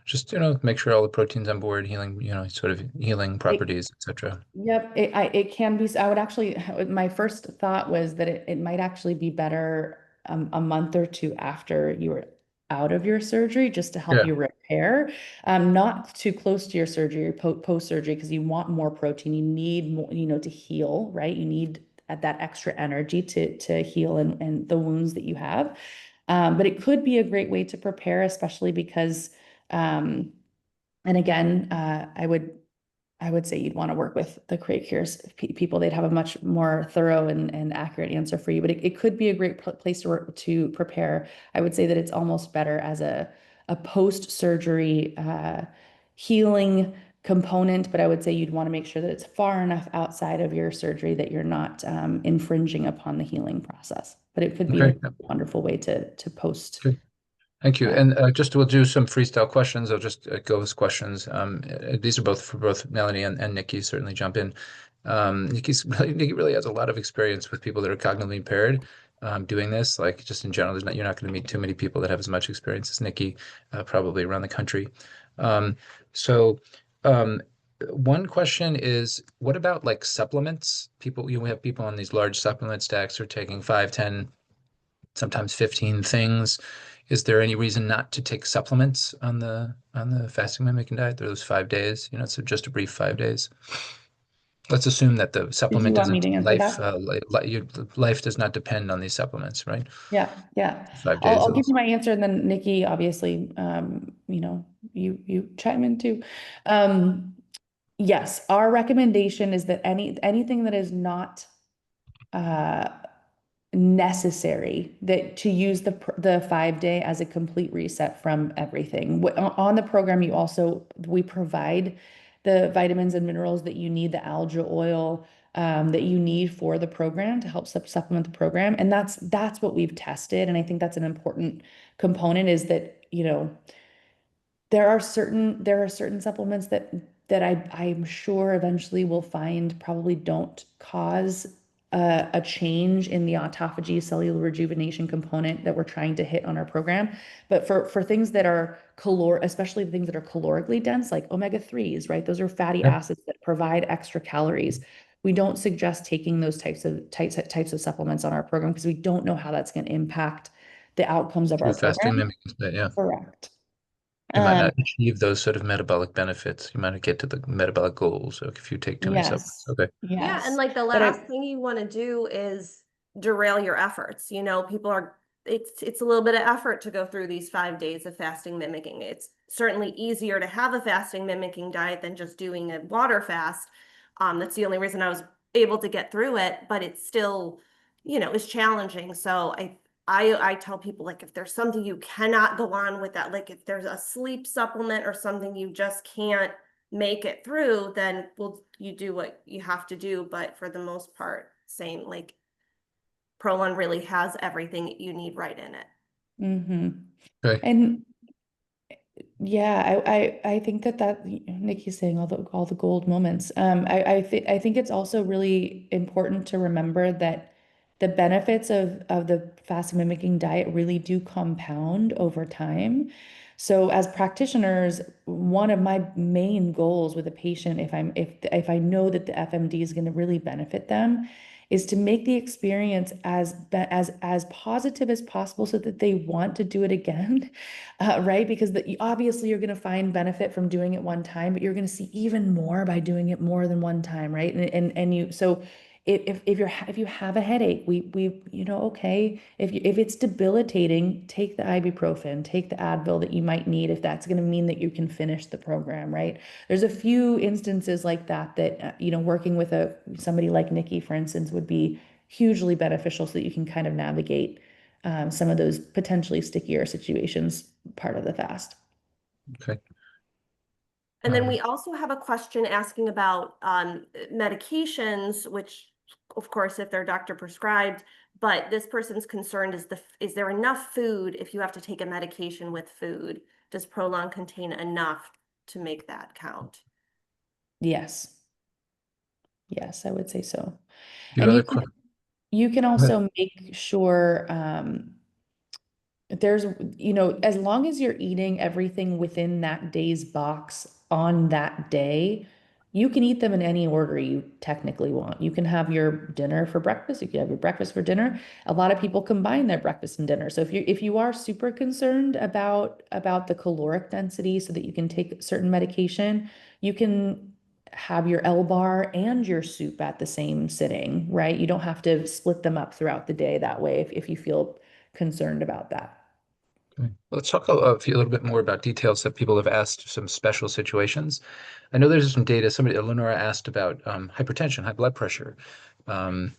just, make sure all the protein's on board, healing, sort of healing properties, etc. Yep, it can be. I would actually, my first thought was that it might actually be better a month or two after you were out of your surgery, just to help Yeah. you repair. Not too close to your surgery or post surgery, because you want more protein. You need more, to heal, right? You need that extra energy to heal and the wounds that you have. But it could be a great way to prepare, especially because, and again, I would say you'd want to work with the Create Cures people. They'd have a much more thorough and accurate answer for you. But it could be a great place to work to prepare. I would say that it's almost better as a post-surgery healing component, but I would say you'd want to make sure that it's far enough outside of your surgery that you're not infringing upon the healing process. But it could be a Okay. wonderful way to post. Good. Thank you. uh, And just we'll do some freestyle questions. I'll just go with questions. These are both for both Melanie and Nikki. Certainly jump in. Nikki really has a lot of experience with people that are cognitively impaired doing this. Like just in general, you're not going to meet too many people that have as much experience as Nikki, probably around the country. Um, so um, one question is, what about like supplements? People, we have people on these large supplement stacks who are taking 5, 10, sometimes 15 things. Is there any reason not to take supplements on the fasting mimicking diet? Those 5 days, so just a brief 5 days. Let's assume that the Did you supplement want me doesn't to answer life that? life does not depend on these supplements, right? Yeah, yeah. 5 days I'll of give this. you my answer, and then Nikki, obviously, you chime in too. Um, yes, our recommendation is that anything that is not uh necessary, that to use the 5 day as a complete reset from everything. On the program, we provide the vitamins and minerals that you need, the algae oil that you need for the program to help supplement the program, and that's what we've tested, and I think that's an important component is that there are certain supplements that I'm sure eventually we'll find probably don't cause a change in the autophagy cellular rejuvenation component that we're trying to hit on our program. But for things that are especially the things that are calorically dense, like omega-3s, right? Those are fatty Yep. acids that provide extra calories. We don't suggest taking those types of supplements on our program because we don't know how that's going to impact the outcomes of our True fasting program. mimicking diet, yeah. Correct. You might Um, not achieve those sort of metabolic benefits. You might not get to the metabolic goals if you take too many supplements. yes, Okay. Yeah, and yes. like the But last thing you want to do is derail your efforts. People are it's a little bit of effort to go through these 5 days of fasting mimicking. It's certainly easier to have a fasting mimicking diet than just doing a water fast. That's the only reason I was able to get through it, but it's still, is challenging. So I tell people, like, if there's something you cannot go on with that, like if there's a sleep supplement or something you just can't make it through, then you do what you have to do. But for the most part, saying like Prolon really has everything you need right in it. mhm. Okay. And yeah, I think that Nikki's saying all the gold moments. I think it's also really important to remember that the benefits of the fast mimicking diet really do compound over time. So as practitioners, one of my main goals with a patient, if I know that the FMD is going to really benefit them, is to make the experience as positive as possible so that they want to do it again. Right? Because obviously you're going to find benefit from doing it one time, but you're going to see even more by doing it more than one time, right? So if you have a headache, okay, if it's debilitating, take the ibuprofen, take the Advil that you might need if that's going to mean that you can finish the program, right? There's a few instances like that working with somebody like Nikki, for instance, would be hugely beneficial so that you can kind of navigate some of those potentially stickier situations part of the fast. Okay. And then we also have a question asking about medications, which of course, if they're doctor prescribed, but this person's concerned is there enough food if you have to take a medication with food? Does Prolon contain enough to make that count? Yes. Yes, I would say so. Do you And have you other can questions? you can also make sure there's, as long as you're eating everything within that day's box on that day, you can eat them in any order you technically want. You can have your dinner for breakfast, you can have your breakfast for dinner. A lot of people combine their breakfast and dinner. So if you are super concerned about the caloric density so that you can take certain medication, you can have your L bar and your soup at the same sitting, right? You don't have to split them up throughout the day that way if you feel concerned about that. Okay. Let's talk a little bit more about details that people have asked, some special situations. I know there's some data. Lenora asked about hypertension, high blood pressure. Um,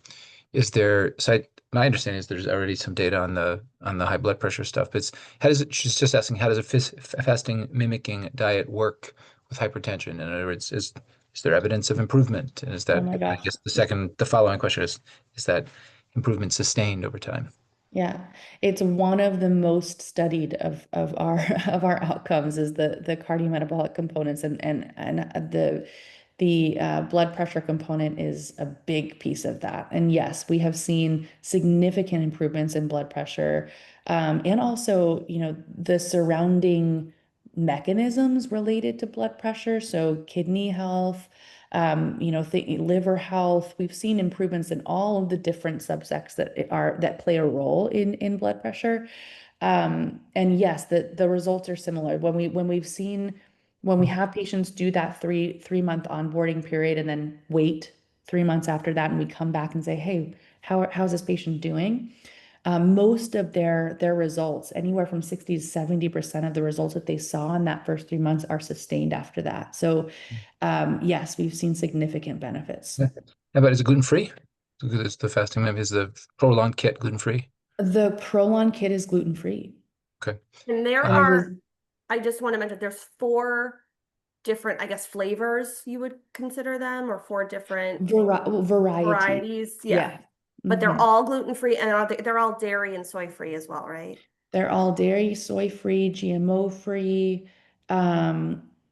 my understanding is there's already some data on the high blood pressure stuff, but she's just asking, how does a fasting mimicking diet work with hypertension? In other words, is there evidence of improvement? And Oh my I gosh. guess the following question is that improvement sustained over time? Yeah, it's one of the most studied of our of our outcomes is the cardiometabolic components and the blood pressure component is a big piece of that. And yes, we have seen significant improvements in blood pressure, and also, the surrounding mechanisms related to blood pressure, so kidney health, liver health. We've seen improvements in all of the different subsects that play a role in blood pressure. And yes, the results are similar. When we have patients do that three month onboarding period and then wait 3 months after that, and we come back and say, hey, how's this patient doing? Most of their results, anywhere from 60 to 70% of the results that they saw in that first 3 months are sustained after that. So yes, we've seen significant benefits. Yeah. How about, is it gluten-free? Is the fasting mem is the Prolon kit gluten-free? The Prolon kit is gluten-free. Okay. And there And it was are, I just want to mention, there's 4 different, I guess, flavors you would consider them, or 4 different variety. varieties. Yeah. Yeah. But they're Mhm. all gluten-free and they're all dairy and soy-free as well, right? They're all dairy, soy-free, GMO-free.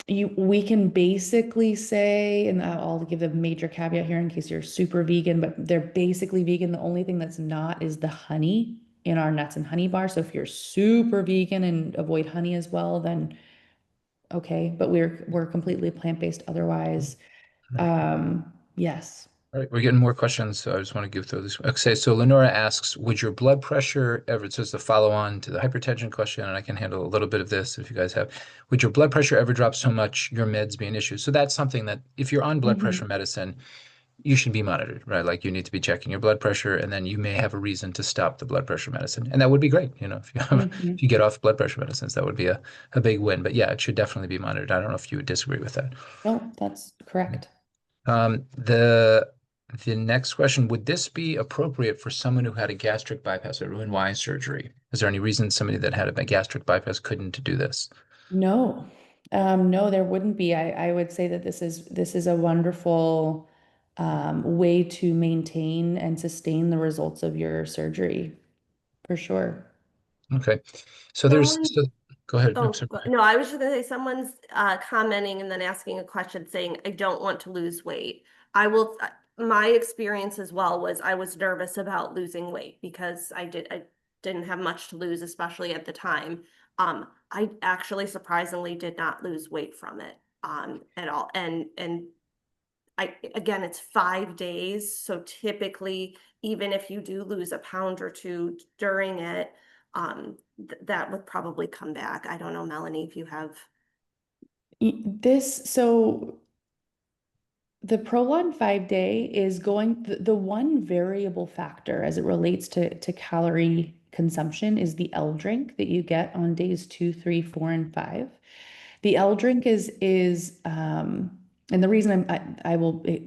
We can basically say, and I'll give a major caveat here in case you're super vegan, but they're basically vegan. The only thing that's not is the honey in our nuts and honey bar. So if you're super vegan and avoid honey as well, then okay. But we're completely plant-based otherwise. Yes. All right, we're getting more questions, so I just want to give through this. Okay, so Lenora asks, would your blood pressure ever, so it's a follow-on to the hypertension question, and I can handle a little bit of this if you guys have. Would your blood pressure ever drop so much your meds be an issue? So that's something that if you're on blood pressure medicine, you should be monitored, right? Like you need to be checking your blood pressure, and then you may have a reason to stop the blood pressure medicine. And that would be great, if you if you get off blood pressure medicines, that would be a big win. But yeah, it should definitely be monitored. I don't know if you would disagree with that. No, that's correct. Um, the the next question, would this be appropriate for someone who had a gastric bypass or Roux-en-Y surgery? Is there any reason somebody that had a gastric bypass couldn't do this? No, no, there wouldn't be. I would say that this is a wonderful way to maintain and sustain the results of your surgery, for sure. Okay. So Someone, go ahead. No, oh, sorry. no, I was just gonna say someone's commenting and then asking a question saying, I don't want to lose weight. My experience as well was I was nervous about losing weight because I didn't have much to lose, especially at the time. I actually surprisingly did not lose weight from it at all. And again, it's 5 days. So typically, even if you do lose a pound or two during it, that would probably come back. I don't know, Melanie, if you have. So the Prolon 5 day is the one variable factor as it relates to calorie consumption is the L drink that you get on days 2, 3, 4, and 5. The L drink is And the reason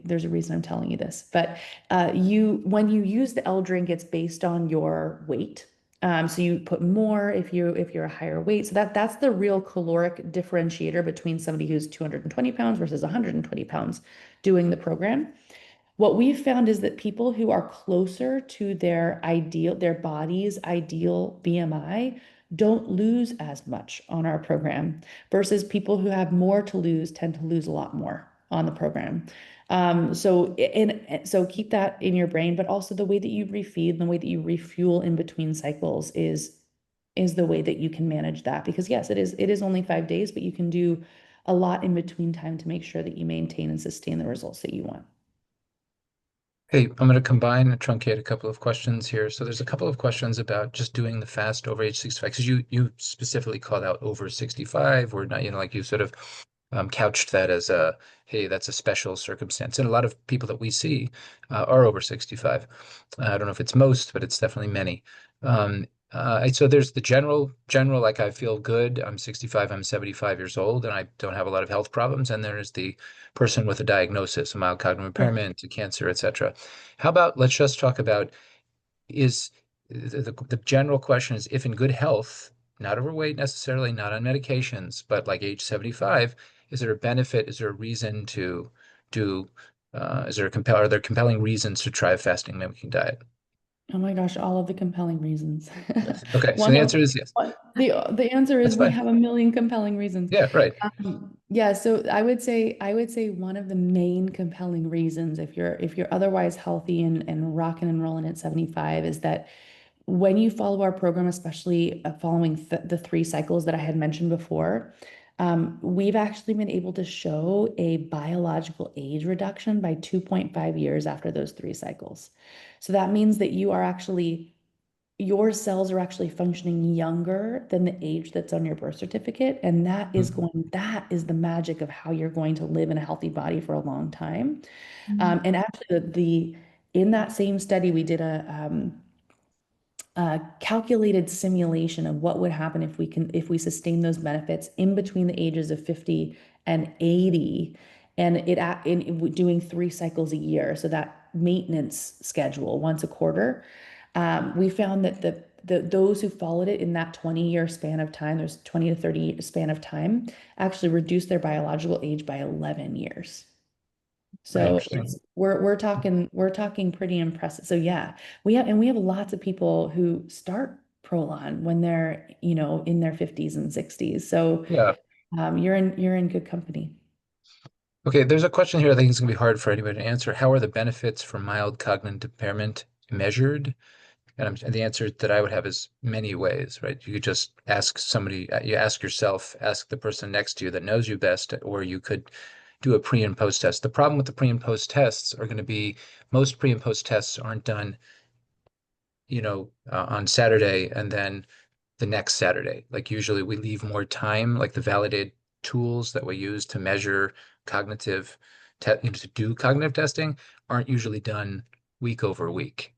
there's a reason I'm telling you this, but when you use the L drink, it's based on your weight. So you put more if you're a higher weight. So that's the real caloric differentiator between somebody who's 220 pounds versus 120 pounds doing the program. What we've found is that people who are closer to their body's ideal BMI don't lose as much on our program versus people who have more to lose tend to lose a lot more on the program. So keep that in your brain, but also the way that you refeed and the way that you refuel in between cycles is the way that you can manage that. Because yes, it is only 5 days, but you can do a lot in between time to make sure that you maintain and sustain the results that you want. Hey, I'm going to combine and truncate a couple of questions here. So there's a couple of questions about just doing the fast over age 65, because you specifically called out over 65, or not, like you sort of couched that as a, hey, that's a special circumstance. And a lot of people that we see are over 65. I don't know if it's most, but it's definitely many. So there's the general, like I feel good. I'm 65, I'm 75 years old, and I don't have a lot of health problems. And there's the person with a diagnosis, a mild cognitive impairment, a cancer, etc. How about let's just talk about is the general question is if in good health, not overweight necessarily, not on medications, but like age 75, is there a benefit? Is there a reason to do? Are there compelling reasons to try a fasting mimicking diet? Oh my gosh, all of the compelling reasons. Yes. Okay, so One the of answer is yes. the answer That's is we fine. have a million compelling reasons. Yeah, right. Yeah, so I would say one of the main compelling reasons if you're otherwise healthy and rocking and rolling at 75 is that when you follow our program, especially following the 3 cycles that I had mentioned before, we've actually been able to show a biological age reduction by 2.5 years after those 3 cycles. So that means that your cells are actually functioning younger than the age that's on your birth certificate. And Mhm. that is the magic of how you're going to live in a healthy body for a long time. And actually in that same study, we did a calculated simulation of what would happen if we sustain those benefits in between the ages of 50 and 80, and doing 3 cycles a year, so that maintenance schedule once a quarter. We found that those who followed it in that 20-year span of time, there's 20 to 30 span of time, actually reduced their biological age by 11 years. Pretty So interesting. we're talking pretty impressive. So yeah, we have lots of people who start Prolon when they're, in their 50s and 60s. So Yeah. you're in good company. Okay, there's a question here I think is going to be hard for anybody to answer. How are the benefits for mild cognitive impairment measured? And the answer that I would have is many ways, right? You could just ask somebody, you ask yourself, ask the person next to you that knows you best, or you could do a pre and post test. The problem with the pre and post tests are going to be most pre and post tests aren't done, on Saturday and then the next Saturday. Like usually we leave more time, like the validated tools that we use to measure cognitive, to do cognitive testing aren't usually done week over week.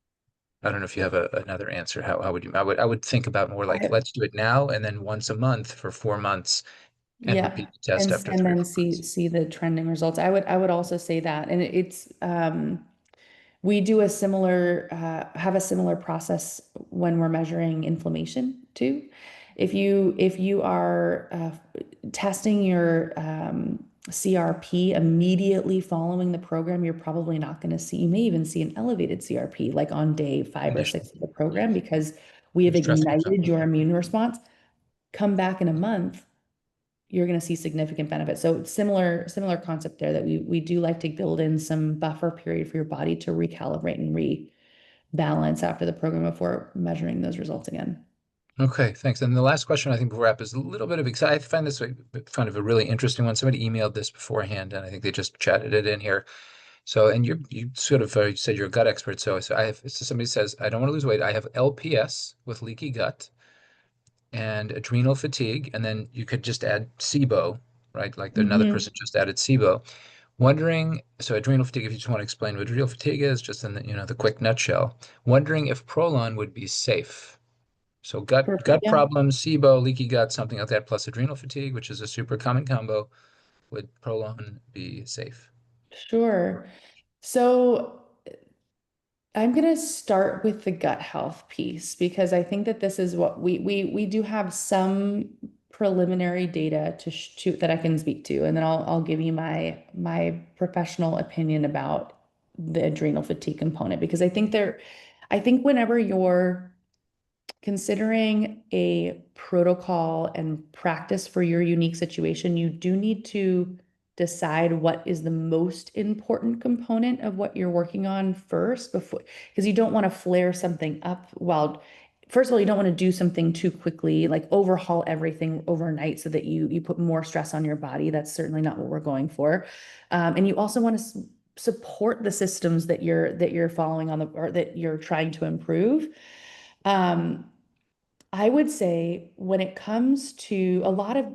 I don't know if you have another answer. How would you? I would think about more like I, let's do it now and then once a month for 4 months and yeah, repeat the test and after and three or then four see months. see the trending results. I would also say that, and it's we do have a similar process when we're measuring inflammation too. If you are testing your CRP immediately following the program, you're probably not going to see, you may even see an elevated CRP like on day 5 or 6 Initially, of the program because we you're have stressing yourself. ignited your immune response. Come back in a month, you're going to see significant benefits. So similar concept there that we do like to build in some buffer period for your body to recalibrate and rebalance after the program before measuring those results again. Okay, thanks. And the last question I think before wrap is a little bit of I find this kind of a really interesting one. Somebody emailed this beforehand, and I think they just chatted it in here. So, and you sort of said you're a gut expert. So somebody says, I don't want to lose weight. I have LPS with leaky gut and adrenal fatigue, and then you could just add SIBO, right? Like another Mhm. person just added SIBO. Wondering, so adrenal fatigue, if you just want to explain what adrenal fatigue is, just in the quick nutshell. Wondering if Prolon would be safe. So gut Perfect. gut Yeah. problems, SIBO, leaky gut, something like that, plus adrenal fatigue, which is a super common combo. would Prolon be safe? Sure. So I'm going to start with the gut health piece because I think that this is what we do have some preliminary data to that I can speak to, and then I'll give you my professional opinion about the adrenal fatigue component because I think whenever you're considering a protocol and practice for your unique situation, you do need to decide what is the most important component of what you're working on first before, because you don't want to flare something up while, first of all, you don't want to do something too quickly, like overhaul everything overnight so that you put more stress on your body. That's certainly not what we're going for. And you also want to support the systems that you're following on the, or that you're trying to improve. I would say when it comes to a lot of,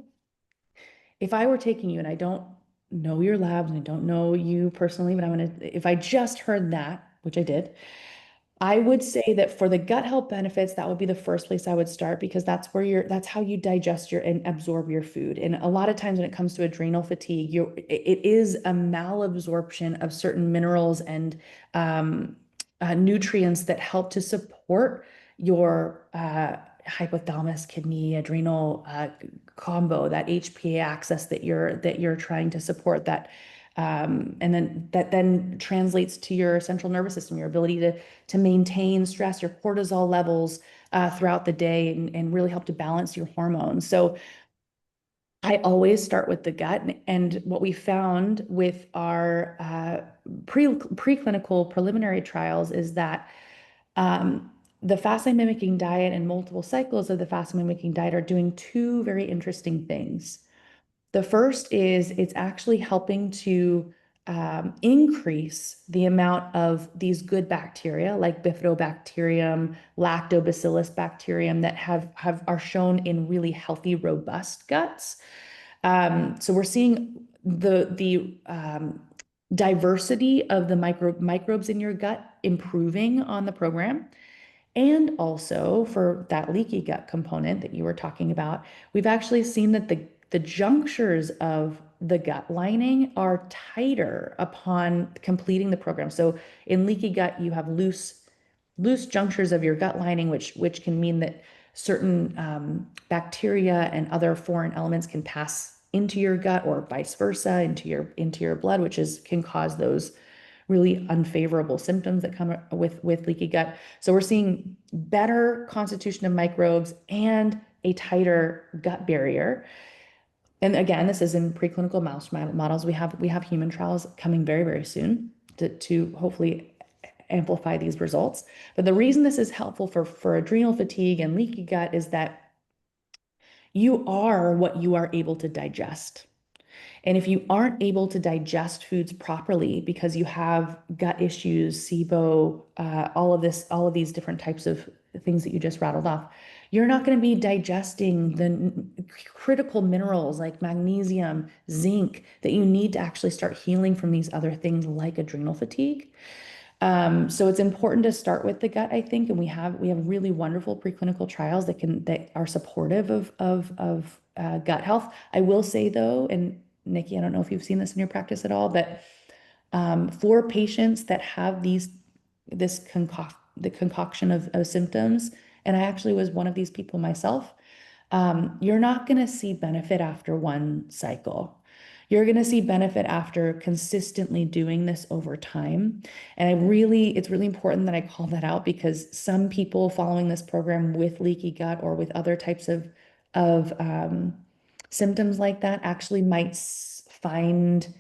if I were taking you and I don't know your labs and I don't know you personally, but if I just heard that, which I did, I would say that for the gut health benefits, that would be the first place I would start because that's how you digest your and absorb your food. And a lot of times when it comes to adrenal fatigue, it is a malabsorption of certain minerals and nutrients that help to support your hypothalamus, kidney, adrenal combo, that HPA axis that you're trying to support that. And then that then translates to your central nervous system, your ability to maintain stress, your cortisol levels throughout the day, and really help to balance your hormones. So I always start with the gut, and what we found with our preclinical preliminary trials is that the fasting mimicking diet and multiple cycles of the fasting mimicking diet are doing two very interesting things. The first is it's actually helping to increase the amount of these good bacteria like bifidobacterium, lactobacillus bacterium that are shown in really healthy, robust guts. So we're seeing the diversity of the microbes in your gut improving on the program. And also for that leaky gut component that you were talking about, we've actually seen that the junctures of the gut lining are tighter upon completing the program. So in leaky gut, you have loose junctures of your gut lining, which can mean that certain bacteria and other foreign elements can pass into your gut or vice versa into your blood, which can cause those really unfavorable symptoms that come with leaky gut. So we're seeing better constitution of microbes and a tighter gut barrier. And again, this is in preclinical mouse models. We have human trials coming very, very soon to hopefully amplify these results. But the reason this is helpful for adrenal fatigue and leaky gut is that you are what you are able to digest. And if you aren't able to digest foods properly because you have gut issues, SIBO, all of these different types of things that you just rattled off, you're not going to be digesting the critical minerals like magnesium, zinc that you need to actually start healing from these other things like adrenal fatigue. So it's important to start with the gut, I think, and we have really wonderful preclinical trials that are supportive of gut health. I will say though, and Nikki, I don't know if you've seen this in your practice at all, but for patients that have the concoction of symptoms, and I actually was one of these people myself, you're not going to see benefit after one cycle. You're going to see benefit after consistently doing this over time. And it's really important that I call that out because some people following this program with leaky gut or with other types of symptoms like that actually might find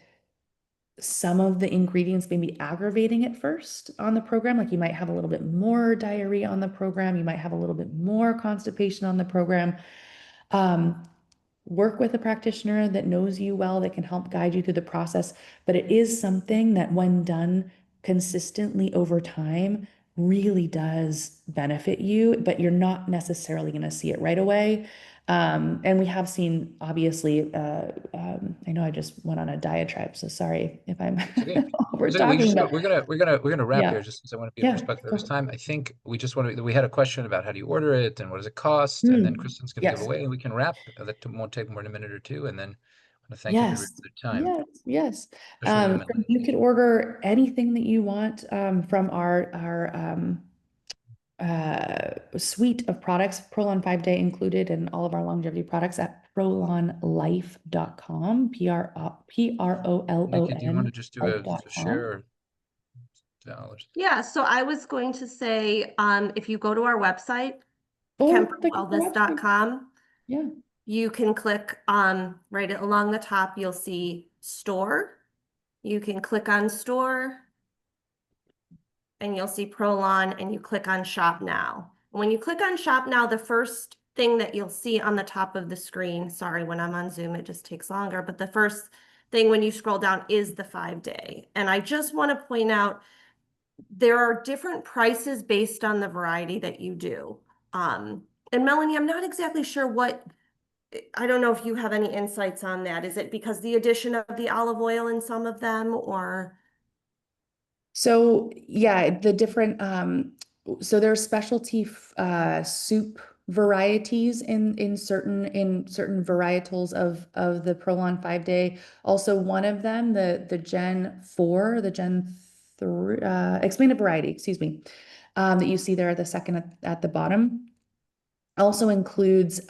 some of the ingredients maybe aggravating at first on the program. Like you might have a little bit more diarrhea on the program. You might have a little bit more constipation on the program. Work with a practitioner that knows you well, that can help guide you through the process. But it is something that when done consistently over time really does benefit you, but you're not necessarily going to see it right away. And we have seen, obviously, I know I just went on a diatribe, so sorry if I'm Okay. over So we talking, just but we're gonna wrap yeah, here just because I want to be yeah, respectful of go his ahead. time. I think we had a question about how do you order it and what does it cost, and then Hmm. Kristen's going to give Yes. away, and we can wrap. That won't take more than a minute or two, and then to thank everybody Yes, for their time. yes, yes. Especially you, So Melanie. you could order anything that you want from our suite of products, Prolon 5-Day included, and all of our longevity products at prolonlife.com, Prolon Nikki, do you want to just do a life.com. share? Or dollars? Yeah, so I was going to say, if you go to our website, Or the website. kemperwellness.com, Yeah. you can click right along the top, you'll see store. You can click on store and you'll see Prolon and you click on shop now. When you click on shop now, the first thing that you'll see on the top of the screen, sorry, when I'm on Zoom, it just takes longer, but the first thing when you scroll down is the 5-day. And I just want to point out, there are different prices based on the variety that you do. And Melanie, I'm not exactly sure I don't know if you have any insights on that. Is it because the addition of the olive oil in some of them, or? So yeah, the different so there are specialty soup varieties in certain varietals of the Prolon 5-Day. Also, one of them, the Gen 4, the Gen 3 expanded variety, excuse me, that you see there at the second at the bottom, also includes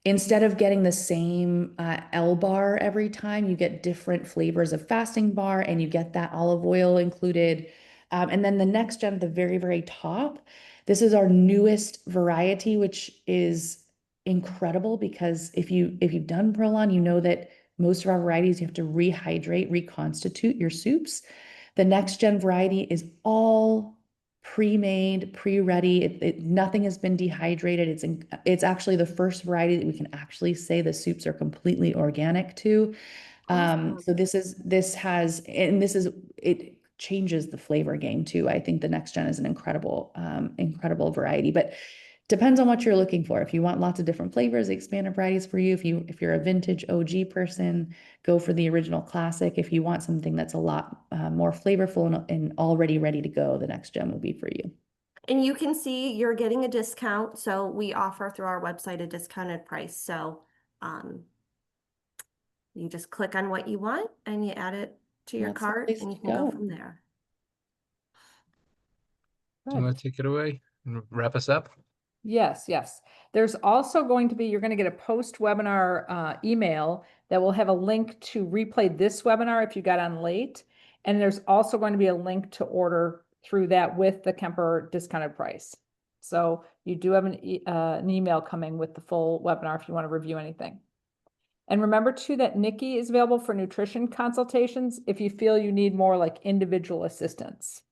instead of getting the same L bar every time, you get different flavors of fasting bar and you get that olive oil included. And then the next gen, the very, very top, this is our newest variety, which is incredible because if you've done Prolon, you know that most of our varieties, you have to rehydrate, reconstitute your soups. The next gen variety is all pre-made, pre-ready. Nothing has been dehydrated. It's actually the first variety that we can actually say the soups are completely organic to. Awesome. So it changes the flavor game too. I think the next gen is an incredible variety, but depends on what you're looking for. If you want lots of different flavors, expanded varieties for you. If you're a vintage OG person, go for the original classic. If you want something that's a lot more flavorful and already ready to go, the next gen will be for you. And you can see you're getting a discount. So we offer through our website a discounted price. So you just click on what you want and you add it to your That's the cart place and you to can go go. from there. Do you want to take it away and wrap us up? Yes, yes. There's also going to be, you're going to get a post-webinar email that will have a link to replay this webinar if you got on late. And there's also going to be a link to order through that with the Kemper discounted price. So you do have an email coming with the full webinar if you want to review anything. And remember too that Nikki is available for nutrition consultations if you feel you need more like individual assistance.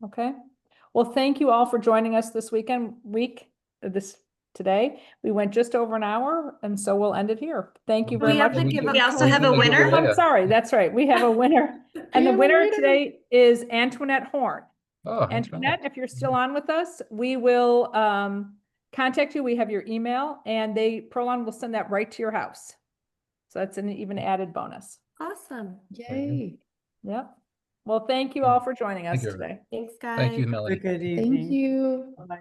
Okay. Well, thank you all for joining us this today. We went just over an hour, and so we'll end it here. Thank you very We much. have the We we also have a do the winner. giveaway. I'm sorry, that's right. We have a winner. And the have a winner winner. today is Antoinette Horn. Oh, Antoinette, if you're still on with us, we will contact you. We have your email, and Prolon will send that right to your house. So that's an even added bonus. Awesome. Yay. Yep. Well, thank you all for joining us Thank you. today. Thanks, guys. Thank you, Have a Melanie. good Thank evening. you. Bye.